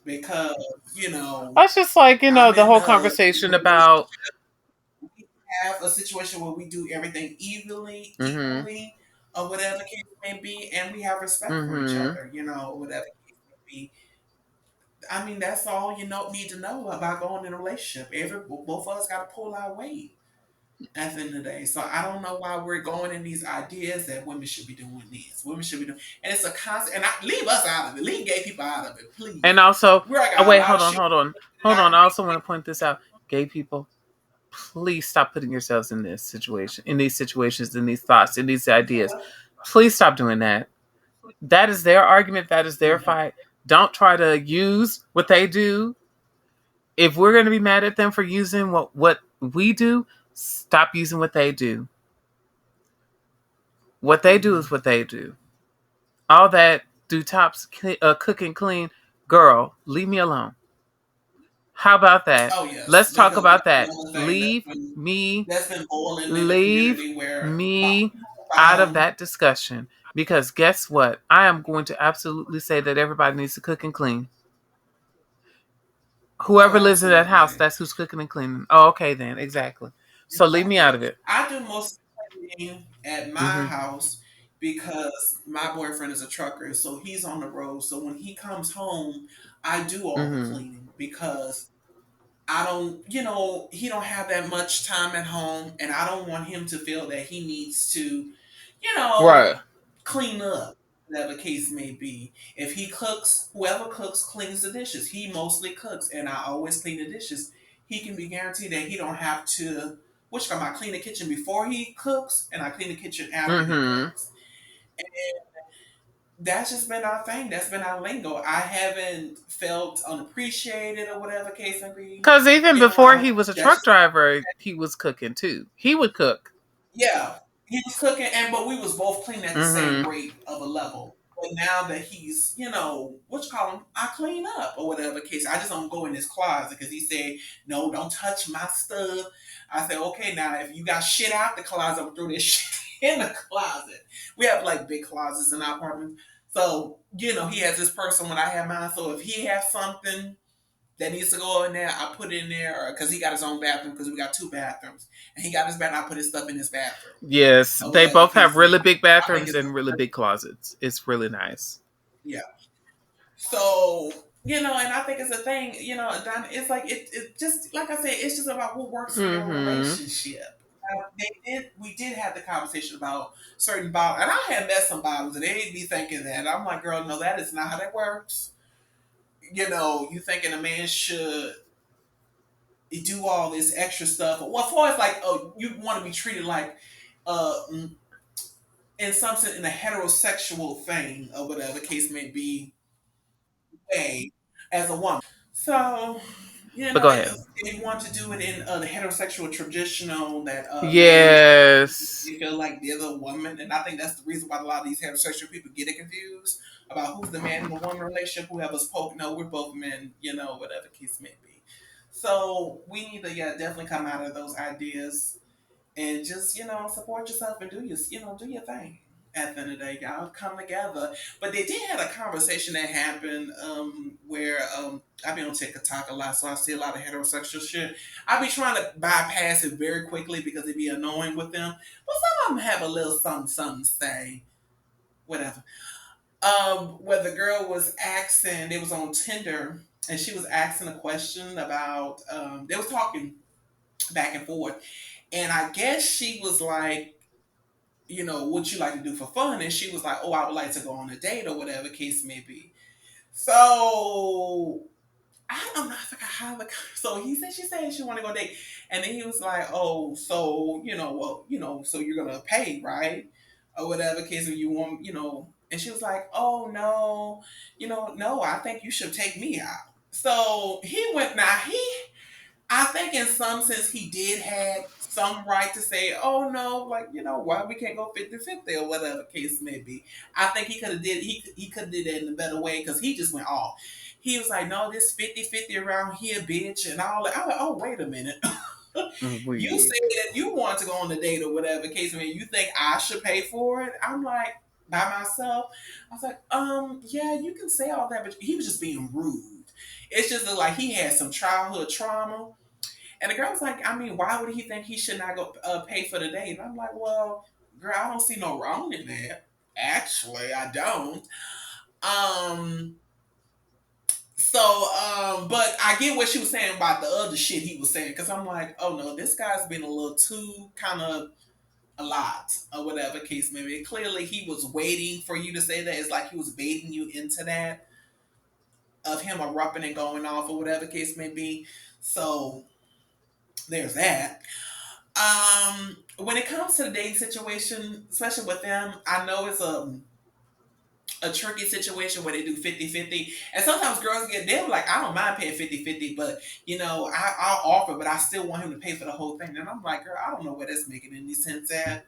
Because, you know, That's just like, I'm the in whole a conversation about. relationship. We have a situation where we do everything evenly, Mm equally, or whatever the case may be, and we have hmm. respect for each Mm hmm. other, whatever the case may be. I mean, that's all you need to know about going in a relationship. Both of us got to pull our weight at the end of the day. So I don't know why we're going in these ideas that women should be doing this, women should be doing, and it's a constant. And leave us out of it. Leave gay people out of it, please. And also, We're like oh, got a wait, lot of hold on, shit hold on, in hold our on. I also want to community. point this out. Gay people, please stop putting yourselves in this situation, in these situations, in these thoughts, in these ideas. Please stop doing that. That is their argument. That is their Mhm. fight. Don't try to use what they do. If we're going to be mad at them for using what we do, stop using what they do. What they do is Mhm. what they do. All that do tops cook and clean, girl, leave me alone. How about that? Oh yes, Let's talk because about that's that. another thing Leave me, that's been boiling in the leave community where me out of about that discussion. Because guess what? I am going to absolutely say that everybody needs to cook and clean. oh Whoever lives in that house, absolutely. that's who's cooking and cleaning. Oh, okay then, exactly. So leave me out Exactly. of it. I do most of the cleaning at my Hmm. house because my boyfriend is a trucker, so he's on the road. So when he comes home, I do all the Hmm. cleaning because I don't, he don't have that much time at home, and I don't want him to feel that he needs to, Right. clean up, whatever the case may be. If he cooks, whoever cooks cleans the dishes. He mostly cooks, and I always clean the dishes. He can be guaranteed that he don't have to. Which come, I clean the kitchen before he cooks, and I clean the kitchen after he Hmm. cooks. And that's just been our thing. That's been our lingo. I haven't felt unappreciated or whatever case may be. Because even before he was a That's truck just driver, he was cooking too. He would cook. Yeah, he was cooking, and but we was both cleaning at the same Hmm. rate of a level. But now that he's, what you call him, I clean up or whatever case. I just don't go in his closet because he said, "No, don't touch my stuff." I said, "Okay, now if you got shit out the closet, I'm throw this shit in the closet." We have like big closets in our apartment, so he has this person when I have mine. So if he has something that needs to go in there, I put it in there, because he got his own bathroom because we got two bathrooms, and he got his bathroom. I put his stuff in his bathroom, Yes, or they whatever the both have case may really be. big I think bathrooms it's and really big closets. It's really nice. yeah. So and I think it's a thing. Don, it's like it just like I said, it's just about what works for your Hmm. relationship. We did have the conversation about certain bottles, and I had met some bottles, and they'd be thinking that I'm like, girl, no, that is not how that works. You thinking a man should do all this extra stuff. Well, as far as like, oh, you want to be treated like, uh, in some sense, in a heterosexual thing or whatever the case may be, way as a woman. So, But go ahead. they want to do it in the heterosexual traditional that man, Yes. they feel like they're the woman, and I think that's the reason why a lot of these heterosexual people get it confused about who's the man in the woman relationship. Whoever's spoke, no, we're both men, whatever the case may be. So we need to, yeah, definitely come out of those ideas and just support yourself and do your thing. At the end of the day, y'all come together. But they did have a conversation that happened where I be on TikTok a lot, so I see a lot of heterosexual shit. I be trying to bypass it very quickly because it be annoying with them. But some of them have a little something, something to say, whatever. Where the girl was asking, it was on Tinder, and she was asking a question about. They was talking back and forth, and I guess she was like, what you like to do for fun? And she was like, oh, I would like to go on a date or whatever case may be. So I don't know. I forgot how the so she said she want to go date, and then he was like, oh, so well, so you're gonna pay, right, or whatever case, or you want, and she was like, oh no, no, I think you should take me out. So he went now he I think in some sense he did have some right to say, "Oh no, like why we can't go 50-50 or whatever case may be." I think he could have did it in a better way because he just went off. He was like, "No, this 50-50 around here, bitch," and all that. I was like, "Oh, wait a minute." You Weak. said that you want to go on a date or whatever case, I mean, you think I should pay for it? I'm like, by myself. I was like, yeah, you can say all that, but he was just being rude. It's just that, like he had some childhood trauma. And the girl was like, I mean, why would he think he should not go pay for the date? And I'm like, well, girl, I don't see no wrong in that. Actually, I don't. Um, but I get what she was saying about the other shit he was saying because I'm like, oh no, this guy's been a little too kind of a lot or whatever case maybe. Clearly, he was waiting for you to say that. It's like he was baiting you into that of him erupting and going off or whatever case may be. So there's that. When it comes to the dating situation, especially with them, I know it's a tricky situation where they do 50-50. And sometimes girls get them like, I don't mind paying 50-50, but I'll offer, but I still want him to pay for the whole thing. And I'm like, girl, I don't know where that's making any sense at,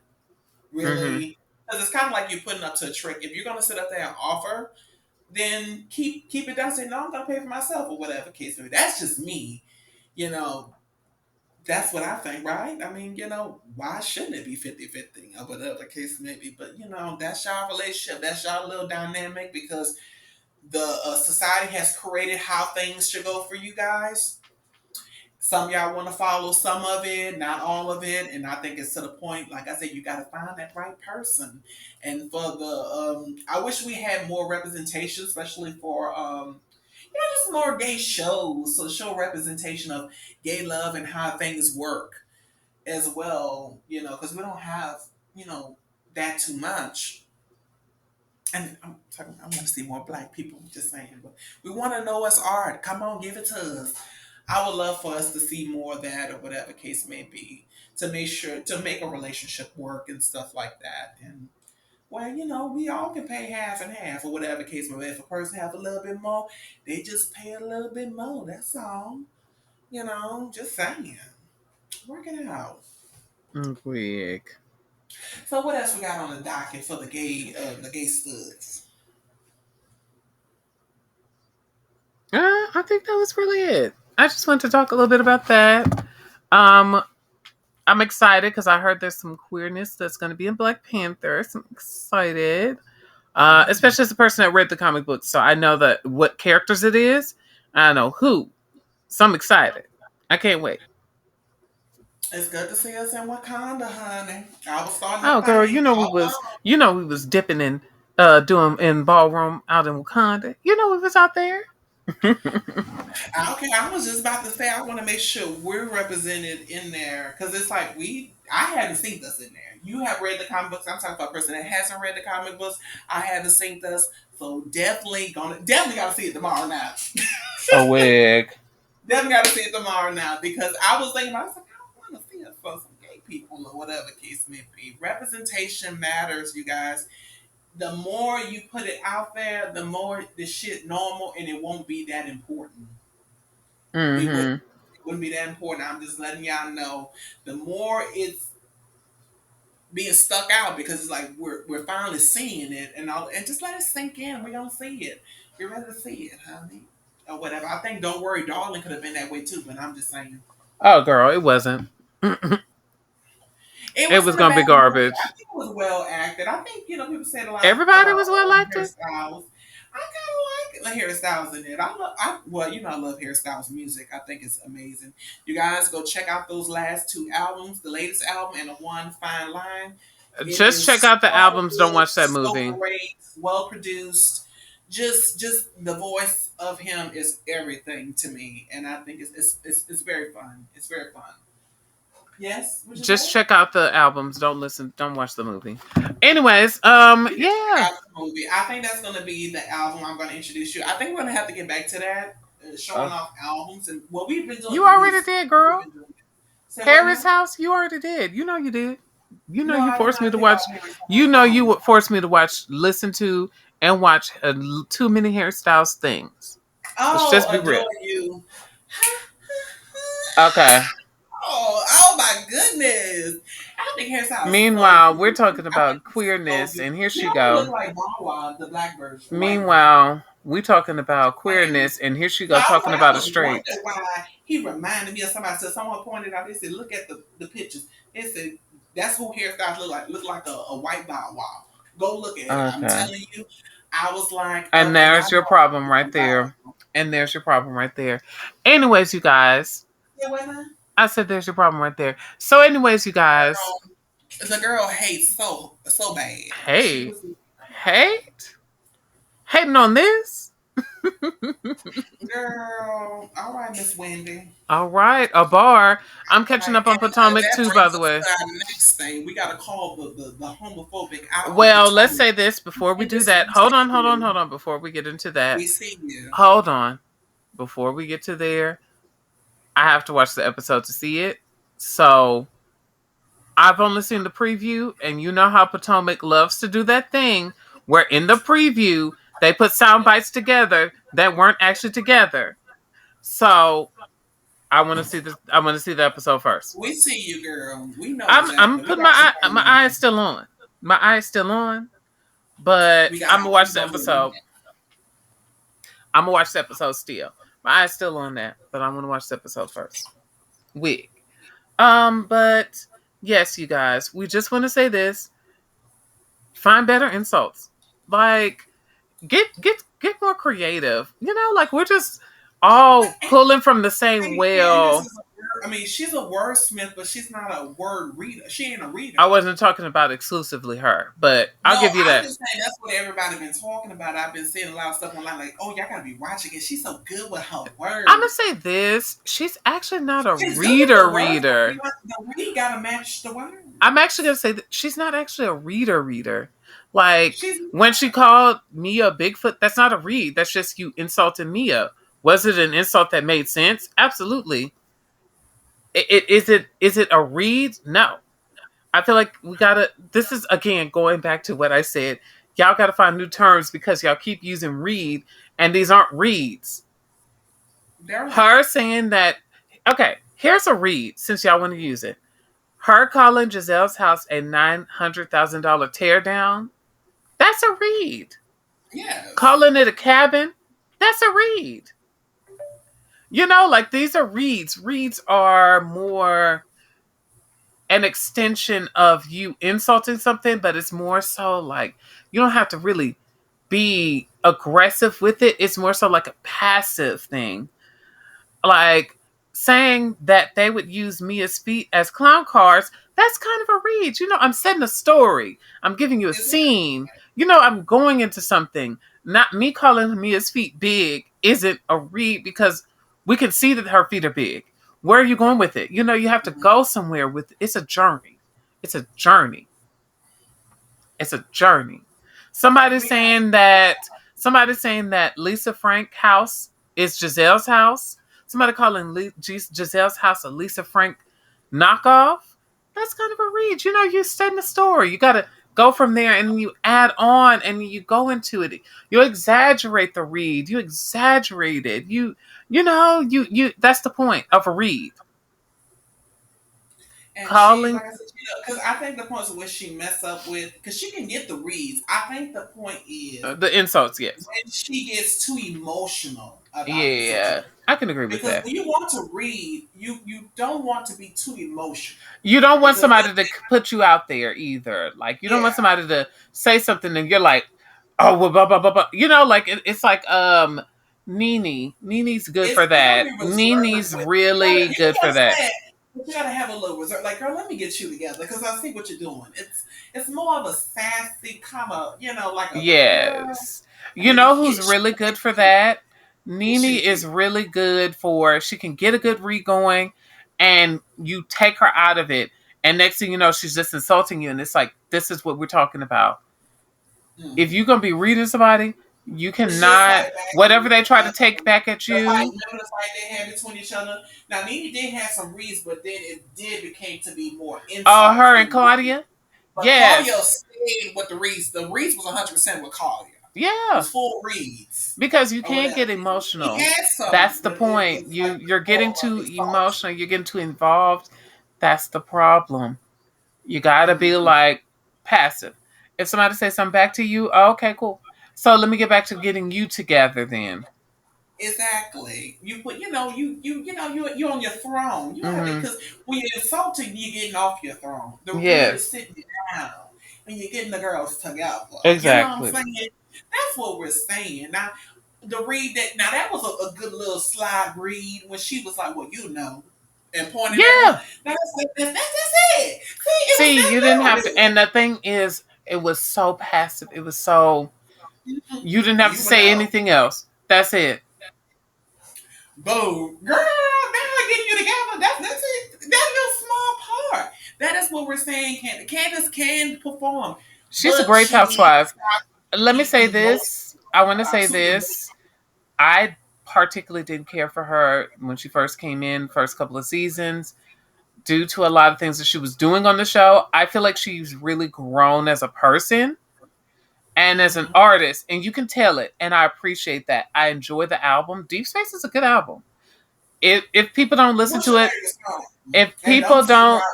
Mm-hmm. really. Because it's kind of like you're putting up to a trick. If you're gonna sit up there and offer, then keep it down. Say, no, I'm gonna pay for myself or whatever case may be. That's just me. You know, that's what I think, right? I mean, why shouldn't it be 50-50 or whatever the case may be? But, that's y'all relationship. That's y'all little dynamic because the society has created how things should go for you guys. Some of y'all want to follow some of it, not all of it. And I think it's to the point, like I said, you got to find that right person. And I wish we had more representation, especially for, just more gay shows. So show representation of gay love and how things work as well, because we don't have, you know, that too much. And I want to see more black people, just saying, but we want to know us art. Come on, give it to us. I would love for us to see more of that or whatever case may be to make sure to make a relationship work and stuff like that. And well, we all can pay half and half or whatever case may be. If a person have a little bit more, they just pay a little bit more. That's all. Just saying. Work it out. Weak. So what else we got on the docket for the gay studs? I think that was really it. I just wanted to talk a little bit about that. Um, I'm excited because I heard there's some queerness that's going to be in Black Panther. So I'm excited, Mm. especially as a person that read the comic book, so I know that what characters it is. I know who. So I'm excited. I can't wait. It's good to see us in Wakanda, honey. I was starting to Oh, girl, think, we was dipping in, doing in ballroom out in Wakanda. We was out there. okay, I was just about to say I want to make sure we're represented in there because it's like I haven't seen us in there. You have read the comic books. I'm talking about a person that hasn't read the comic books. I haven't seen us, so definitely gotta see it tomorrow now. A wig. Definitely gotta see it tomorrow now because I was thinking, I was like, I want to see us for some gay people or whatever case may be. Representation matters, you guys. The more you put it out there, the more the shit normal, and it won't be that important. It wouldn't. Mm-hmm. It wouldn't be that important. I'm just letting y'all know. The more it's being stuck out because it's like we're finally seeing it and just let it sink in. We don't see it. We're ready to see it, honey. Or whatever. I think Don't Worry Darling could have been that way too, but I'm just saying. Oh, girl, it wasn't. It It was wasn't a gonna bad be movie. I garbage. think it was well acted. I think people said a lot Everybody about was well acted. hairstyles. I kind of like the hairstyles in it. I love hairstyles music. I think it's amazing. You guys go check out those last two albums, the latest album and the one Fine Line. It Just check is out the so albums. Don't good, watch that so movie. great, well produced. Just the voice of him is everything to me, and I think it's very fun. It's very fun. Yes, would you Just say? check out the albums. Don't listen. Don't watch the movie. Anyways, You can check yeah. out the movie. I think that's going to be the album I'm going to introduce you. I think we're going to have to get back to that, showing Uh, off albums and we've been you doing already music. did, We've girl. been doing it. Say what Harry's now? House. You already did. You did. No, You I did forced me not to pick watch. out Harry's You song. would force me to watch, listen to, and watch too many hairstyles things. Let's just be Oh, real. adore you. Okay. Oh my goodness! I think hairstyle is so Meanwhile, we're beautiful. talking I think about it's so queerness, beautiful. and here You she know, he go. looked like Bonwa, the black version, the white version. Meanwhile, We talking about And queerness, and here she so go talking I about a was wondering straight. why he reminded me of somebody. So someone pointed out, they said, look at the pictures. They said, that's who hairstyles look like. Look like a white Bow Wow. Go look at it. I'm Okay. telling you. I was like, And okay, now I there's your problem know right I'm Bow there. Wow. And there's your problem right there. Anyways, you guys, Yeah, what now? I said there's your problem right there. So, anyways, you guys, Girl, the girl hates so bad. She hey, was hate? Hating on this? girl. All right, Miss Wendy. All right, a bar. I'm catching Right, up on and Potomac that too, by brings the us way. to our next thing. We got to call the homophobic out on Well, let's Potomac say this before we and do that. dismiss Hold you. on. Before we get into that, We see you. hold on. Before we get to there, I have to watch the episode to see it. So I've only seen the preview, and you know how Potomac loves to do that thing where in the preview they put sound bites together that weren't actually together. So I want to see this. I want to see the episode first. We see you, girl. We know I'm exactly. We putting got you my going eyes on. still on. My eyes still on, but We got I'm gonna watch you the going. episode. I'm gonna watch the episode still. My eyes still on that, but I'm gonna watch the episode first. Wig. But yes, you guys, we just want to say this: find better insults. Like, get more creative. You know, like we're just all And pulling from the same Candace well. is I mean, she's a wordsmith, but she's not a word reader. She ain't a I reader. wasn't talking about exclusively her, but I'll No, give you I'm that. just saying that's what everybody been talking about. I've been seeing a lot of stuff online, like, oh, y'all gotta be watching it. She's so good with her I'm gonna words. say this: she's actually not a She's good with the words, reader. but the read gotta match the I'm actually gonna words. say that she's not actually a reader. Like She's when she called Mia Bigfoot, that's not a read. That's just you insulting Mia. Was it an insult that made sense? Absolutely. Is it a read? No. I feel like we gotta. This is again going back to what I said. Y'all gotta find new terms because y'all keep using read, and these aren't reads. they're not. Her saying that. Okay, here's a read since y'all want to use it. Her calling Giselle's house a $900,000 teardown. That's a read. Yes. Calling it a cabin. That's a read. You know, like these are reads. Reads are more an extension of you insulting something, but it's more so like you don't have to really be aggressive with it. It's more so like a passive thing. Like saying that they would use Mia's feet as clown cars, that's kind of a read. You know, I'm setting a story. I'm giving you a Is it? scene. You know, I'm going into something. Not me calling Mia's feet big isn't a read because we can see that her feet are big. Where are you going with it? You know, you have to Mhm. go somewhere with it. It's a journey. It's a journey. It's a journey. We got Somebody's saying that Lisa Frank house is Giselle's house. Somebody calling Giselle's house a Lisa Frank knockoff. That's kind of a read. You know, you're setting a story. You got to go from there and you add on and you go into it. You exaggerate the read. You exaggerate it. You know, you that's the point of a read. and she, Calling like I said, because I think the points where she mess up with, because she can get the reads. I think the point is the insults, yes. when she gets too emotional about the Yeah, situation. I can agree with Because that. when you want to read, you don't want to be too emotional. You don't want Because somebody to put you out there either. Like you don't want yeah, somebody to say something and you're like, oh, well, blah blah blah blah. You know, like it's like Nene. Nene's good for you gotta that. be reserved Nene's with. really You can good for get that. upset, but you gotta have a little reserve. Like, girl, let me get you together because I see what you're doing. It's more of a sassy kind of, like a girl. Yes. Let You me know who's hit really you. good for that? Hit Nene you is here. really good for she can get a good read going and you take her out of it. And next thing you know, she's just insulting you. And it's like, this is what we're talking about. If Mm. you're gonna be reading somebody, you It's just cannot like back whatever with they try to take back at the fight. you. Remember the fight they had between each other? Now, Nene did have some reads, but then it did became to be more Oh, insults her and than reads. Claudia? But Claudia Yes. stayed with the reads. The reads was 100% with Claudia. It Yeah. was full reads Because you or can't whatever. get He emotional. had some, That's the but it point. was like You're more getting too exalted. emotional, you're getting too involved. That's the problem. You gotta be Mm-hmm. like passive. If somebody says something back to you, oh, okay, cool. So let me get back to getting you together then. Exactly. You put, you're on your throne. You don't have to, Mm-hmm. because when you're insulting, you're getting off your throne. The real is Yes. sitting down and you're getting the girls together. You know what I'm Exactly. saying? That's what we're saying. Now, the read that now that was a good little slide read when she was like, "Well, and pointing at her. Yeah. Now that's it. See, it was See, that you didn't have to. little. And the thing is, it was so passive. It was so. You didn't have to You would say know. anything else. That's it. Boo, girl, now getting you together. That's it. That little small part. That is what we're saying. Candace can perform, She's a but great she needs to housewife. stop Let me say eating emotion this. I want to say too emotional. this. I particularly didn't care for her when she first came in, first couple of seasons, due to a lot of things that she was doing on the show. I feel like she's really grown as a person and as an Mm-hmm. artist, and you can tell it. And I appreciate that. I enjoy the album. Deep Space is a good album. If people don't listen What's to your it, favorite song? And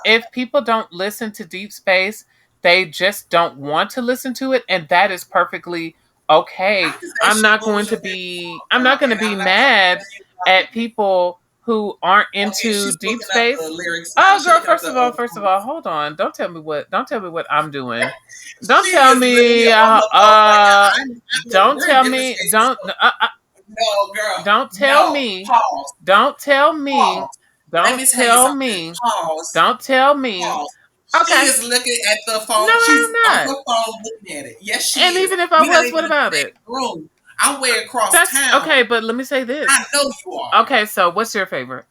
if people don't listen to Deep Space, they just don't want to listen to it, and that is perfectly okay. I just asked you what was your favorite song, I'm not girl, going to and be I'm not trying to mad tell you at nothing. people who aren't Okay, into she's Deep looking up the Space. lyrics now. Oh She's girl, looking up the first of all, songs. hold on. Don't tell me what I'm doing. Don't She tell is literally me on her phone right now. don't We're in tell different me spaces. No, girl. don't tell No. me Pause. don't tell me Pause. Let don't me tell you tell something. me Pause. don't tell me. Pause. She Okay. is looking at the No, phone. She's I'm on not. her phone looking at it. Yes, she And is. even if I We're not was, even what in the about it? same room. I'm way across That's town. okay, but let me say I this. know you are. Okay, so what's your favorite?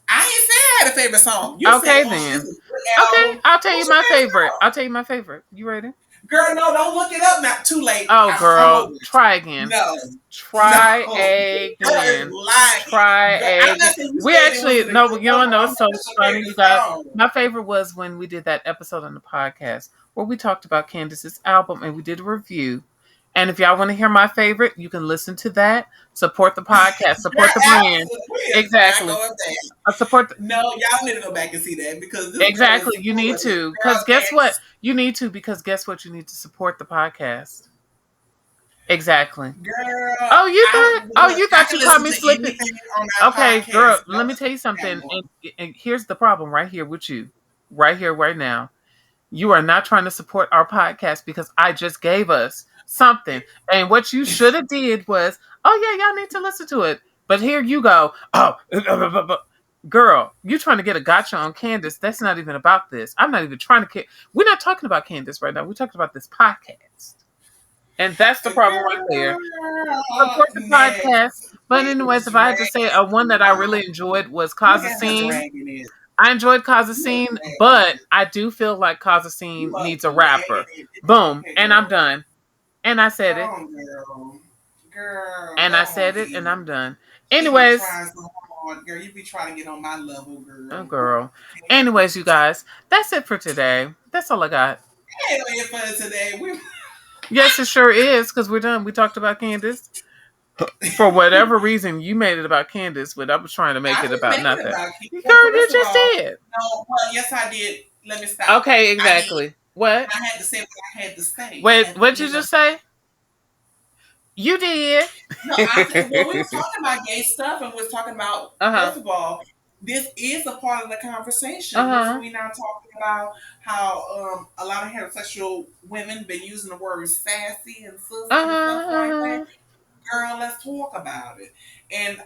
I ain't said I had a favorite song. You said, Okay "Oh, this then. is a good Okay, album." I'll tell you What's your my favorite favorite. song? I'll tell you my favorite. You ready? Girl, no, don't look it up. Not too late. Oh I'm girl, over it. try again. No, no. Try Girl is again. lying. Try Girl, I'm again. not saying you We said it actually wasn't a no, good but you know song. what? No, I'm it's like, so what's your funny, you favorite guys. song? My favorite was when we did that episode on the podcast where we talked about Candace's album and we did a review. And if y'all want to hear my favorite, you can listen to that. Support the podcast, Girl, support the brand. absolutely. We is not Exactly. going there. Support the, No, y'all need to go back and see that because this girl is exactly. You full need of it. to, Girl, because guess what? You need to, because guess what? You need to support the podcast. Exactly. girl, Oh, look, you I thought can you caught listen me to slipping. anything on our Okay, girl, podcast. No let me tell you something. camera. And here's the problem right here with you. Right here, right now. You are not trying to support our podcast because I just gave us something. And what you should have did was, oh yeah, y'all need to listen to it. But here you go. Oh, girl, you trying to get a gotcha on Candace. That's not even about this. I'm not even trying to. We're not talking about Candace right now. We're talking about this podcast. And that's the problem right there. Girl, Support the podcast. next. But We anyways, is if I had to say a one dragging that I now. really enjoyed was Look at her Scene. dragging it. I enjoyed You are Scene, dragging but it. I do feel like You Scene are needs a dragging rapper. it. Boom. Okay, And I'm girl. done. And I said Go it. on, girl. Girl, And go I on said it and then. I'm done. You be Anyways, trying so hard, girl. You be trying to get on my level, oh girl. girl. Okay. Anyways, you guys, that's it for today. That's all I got. Ain't no here for today. We Yes, it sure is, because we're done. We talked about Candace. For whatever reason, you made it about Candace, but I was trying to make I it didn't about make it nothing. about you. Well, Girl, you first of just all, did. no, well, yes, I did. Let me stop. Okay, I did. exactly. What? I had to say what I had to say. Wait, And, what'd you just say? You did. no, I said, well, we were talking about gay stuff and we was talking about, Uh-huh. first of all, this is a part of the conversation. Wasn't Uh-huh. we not talking about how a lot of heterosexual women been using the words sassy and Uh-huh. sissy and stuff like that? Uh-huh. Girl, let's talk about it. And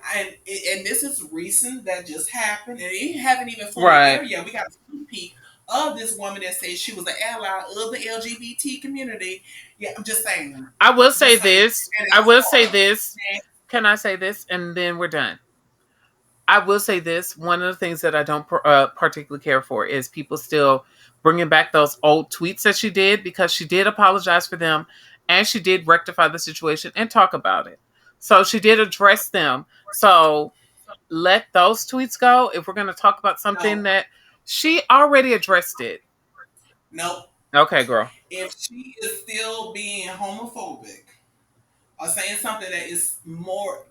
this is recent that just happened, and it haven't even fully Right. aired yet. We got a sneak peek of this woman that says she was an ally of the LGBT community. Yeah, I'm just saying, I will say just saying, this. and I it's will say Florida. this. Can I say this? And then we're done. I will say this. One of the things that I don't particularly care for is people still bringing back those old tweets that she did, because she did apologize for them and she did rectify the situation and talk about it. So she did address them. So let those tweets go. If we're going to talk about something No, that she already addressed it. no. Okay, girl. If she is still being homophobic, or saying something that is more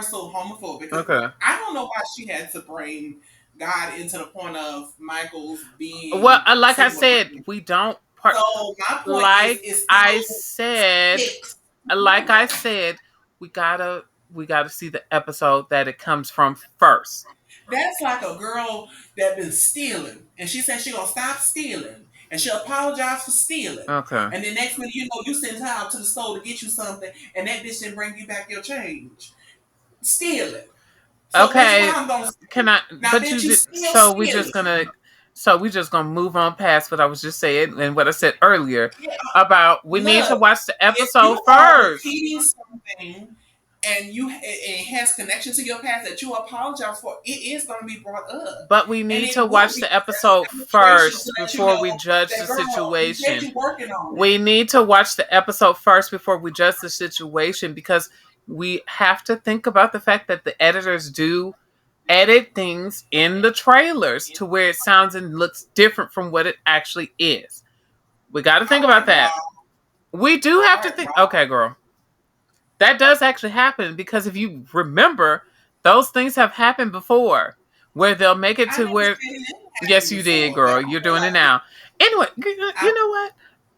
so homophobic, because Okay. I don't know why she had to bring God into the point of Michael's Well, being like I sleeping with said, women. we don't So my point is, like it I still said, sticks. like I said, we gotta we gotta see the episode that it comes from first. That's like a girl that been stealing, and she said she gonna stop stealing, and she apologized for stealing, Okay. and the next thing you know, you send her out to the store to get you something, and that bitch didn't bring you back your change. Stealing. So, bitch, what Okay. I'm gonna Can say? I? Now, But bitch, you you did. still stealing. So we just gonna move on past what I was just saying and what I said earlier Yeah, about we need to look, watch the if you episode are first. repeating something and it has connection to your past that you apologize for, it is going to be brought up, But we and need to it will watch be the as a episode demonstration to first let you before we know judge that the girl, you said situation. you're working on it. We need to watch the episode first before we judge the situation because we have to think about the fact that the editors do edit things in the trailers to where it sounds and looks different from what it actually is. We got to think All about right, that. Rob. We do All have to right, think. Rob. Okay, girl. That does actually happen because if you remember, those things have happened before where they'll make it I to never where. said it didn't Yes, happen you did, before, but girl. I You're feel doing it like now. Anyway, I, you know what?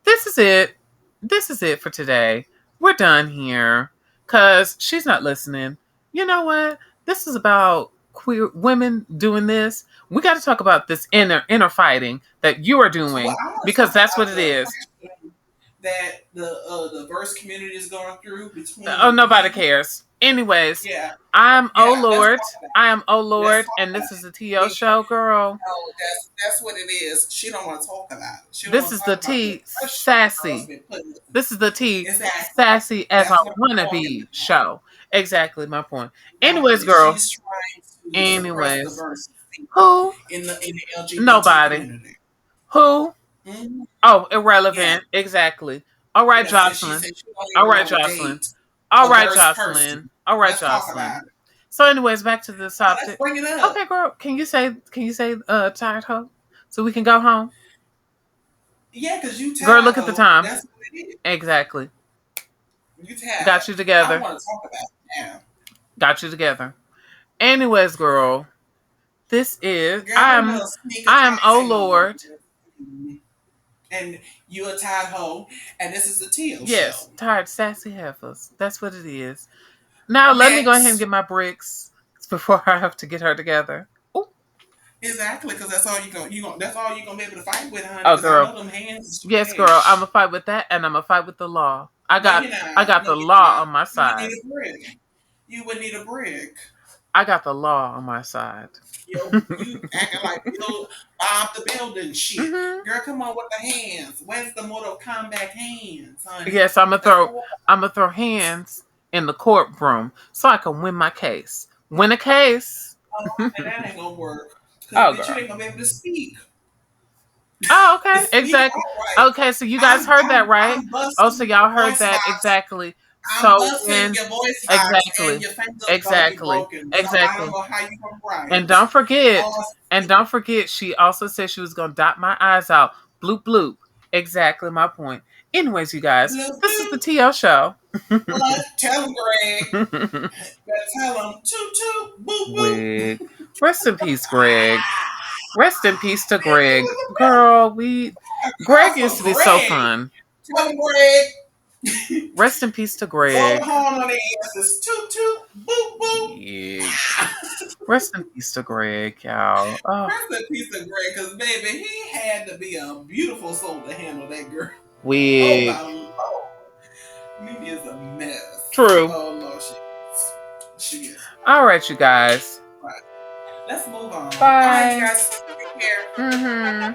This is it. This is it for today. We're done here because she's not listening. You know what? This is about queer women doing this. We got to talk about this inner fighting that you are well, doing I want to because talk that's what about it the is. oppression that the verse community is going through Oh, between nobody you. cares. Anyways, Yeah, I'm Oh yeah. Let's Lord. talk about I am Oh it. Let's Lord, talk and about this is the it. TO show, girl. No, that's what it is. She don't want to talk about it. She don't This want to is the talk about the T oppression the girls sassy. been putting. This is the T Exactly. sassy as I That's what I'm wanna talking be about. show. Exactly my point. Anyways, Exactly. girl. She's trying to suppress the Anyways. verse Who? in the LGBT Nobody. community. Who? Hmm. Oh, Yeah. irrelevant. Exactly. All right, Yes. And she Jocelyn. said she don't All even right, want to Jocelyn. date All a right, verse Jocelyn. person. All right, Let's talk about Jocelyn. it. So, anyways, back to the Yeah, let's subject. bring it up. Okay, girl, can you say tired hoe? So we can go home? Yeah, because you Girl, tired, look at the ho. time. That's what it is. Exactly. You tired. Got you I together. want to talk about it now. Got you together. Anyways, girl, this is Girl, that little sneak I'm attack oh ain't gonna work. Lord. And you a tired hoe, and this is the Teal Yes, show. tired sassy heifers. That's what it is. Now let me go ahead and Next. get my bricks before I have to get her together. Ooh. Exactly, because that's all that's all you gonna be able to fight with, honey. Oh, Because I girl. know them hands is Yes, girl. I'm gonna trash. fight with that, and I'm gonna fight with the law. No, you're I not. got No, the you're law not. on my You would side. need a brick. You would need a brick. I got the law on my side. Yo, you acting like Bob the Building shit. Hmm. Girl, come on with the hands. Where's the Mortal Kombat hands, honey? Yes, I'm gonna Let's throw. go. I'm gonna throw hands in the courtroom so I can win my case. Win a case. And that ain't gonna work. Because, Oh, bitch, you girl. ain't gonna be able to speak. Oh, okay. Speak Exactly. all right. Okay, so you guys heard that, right? I'm Oh, so busting y'all your heard voice that box. exactly. I'm So busting when your voice box, and exactly, your fingers gonna be exactly, broken. So I don't exactly. know how you gonna And write. don't forget, Or and don't forget, she also said she was gonna dot my eyes out. Bloop bloop. Exactly my point. Anyways, you guys, blue this is the blue. TL show. What? Tell him, Greg. Better tell him. Toot toot. Boo boo. Wig. Rest in peace, Greg. Rest in peace to Man, it Greg. was Girl, a Greg call used for to be so Greg. fun. Tell him, Greg. Rest in peace to Blow the Greg. horn on the asses. Toot toot. Boo boo. Wig. Rest in peace to Greg, y'all. Oh, Rest in peace of Greg, because baby, he had to be a beautiful soul to handle that girl. Oh wig. my lord. Mimi is a mess. True. Oh Lord, she is. All right, you guys. Right. Let's move on. All right, you Bye. guys. Take care. Mm-hmm.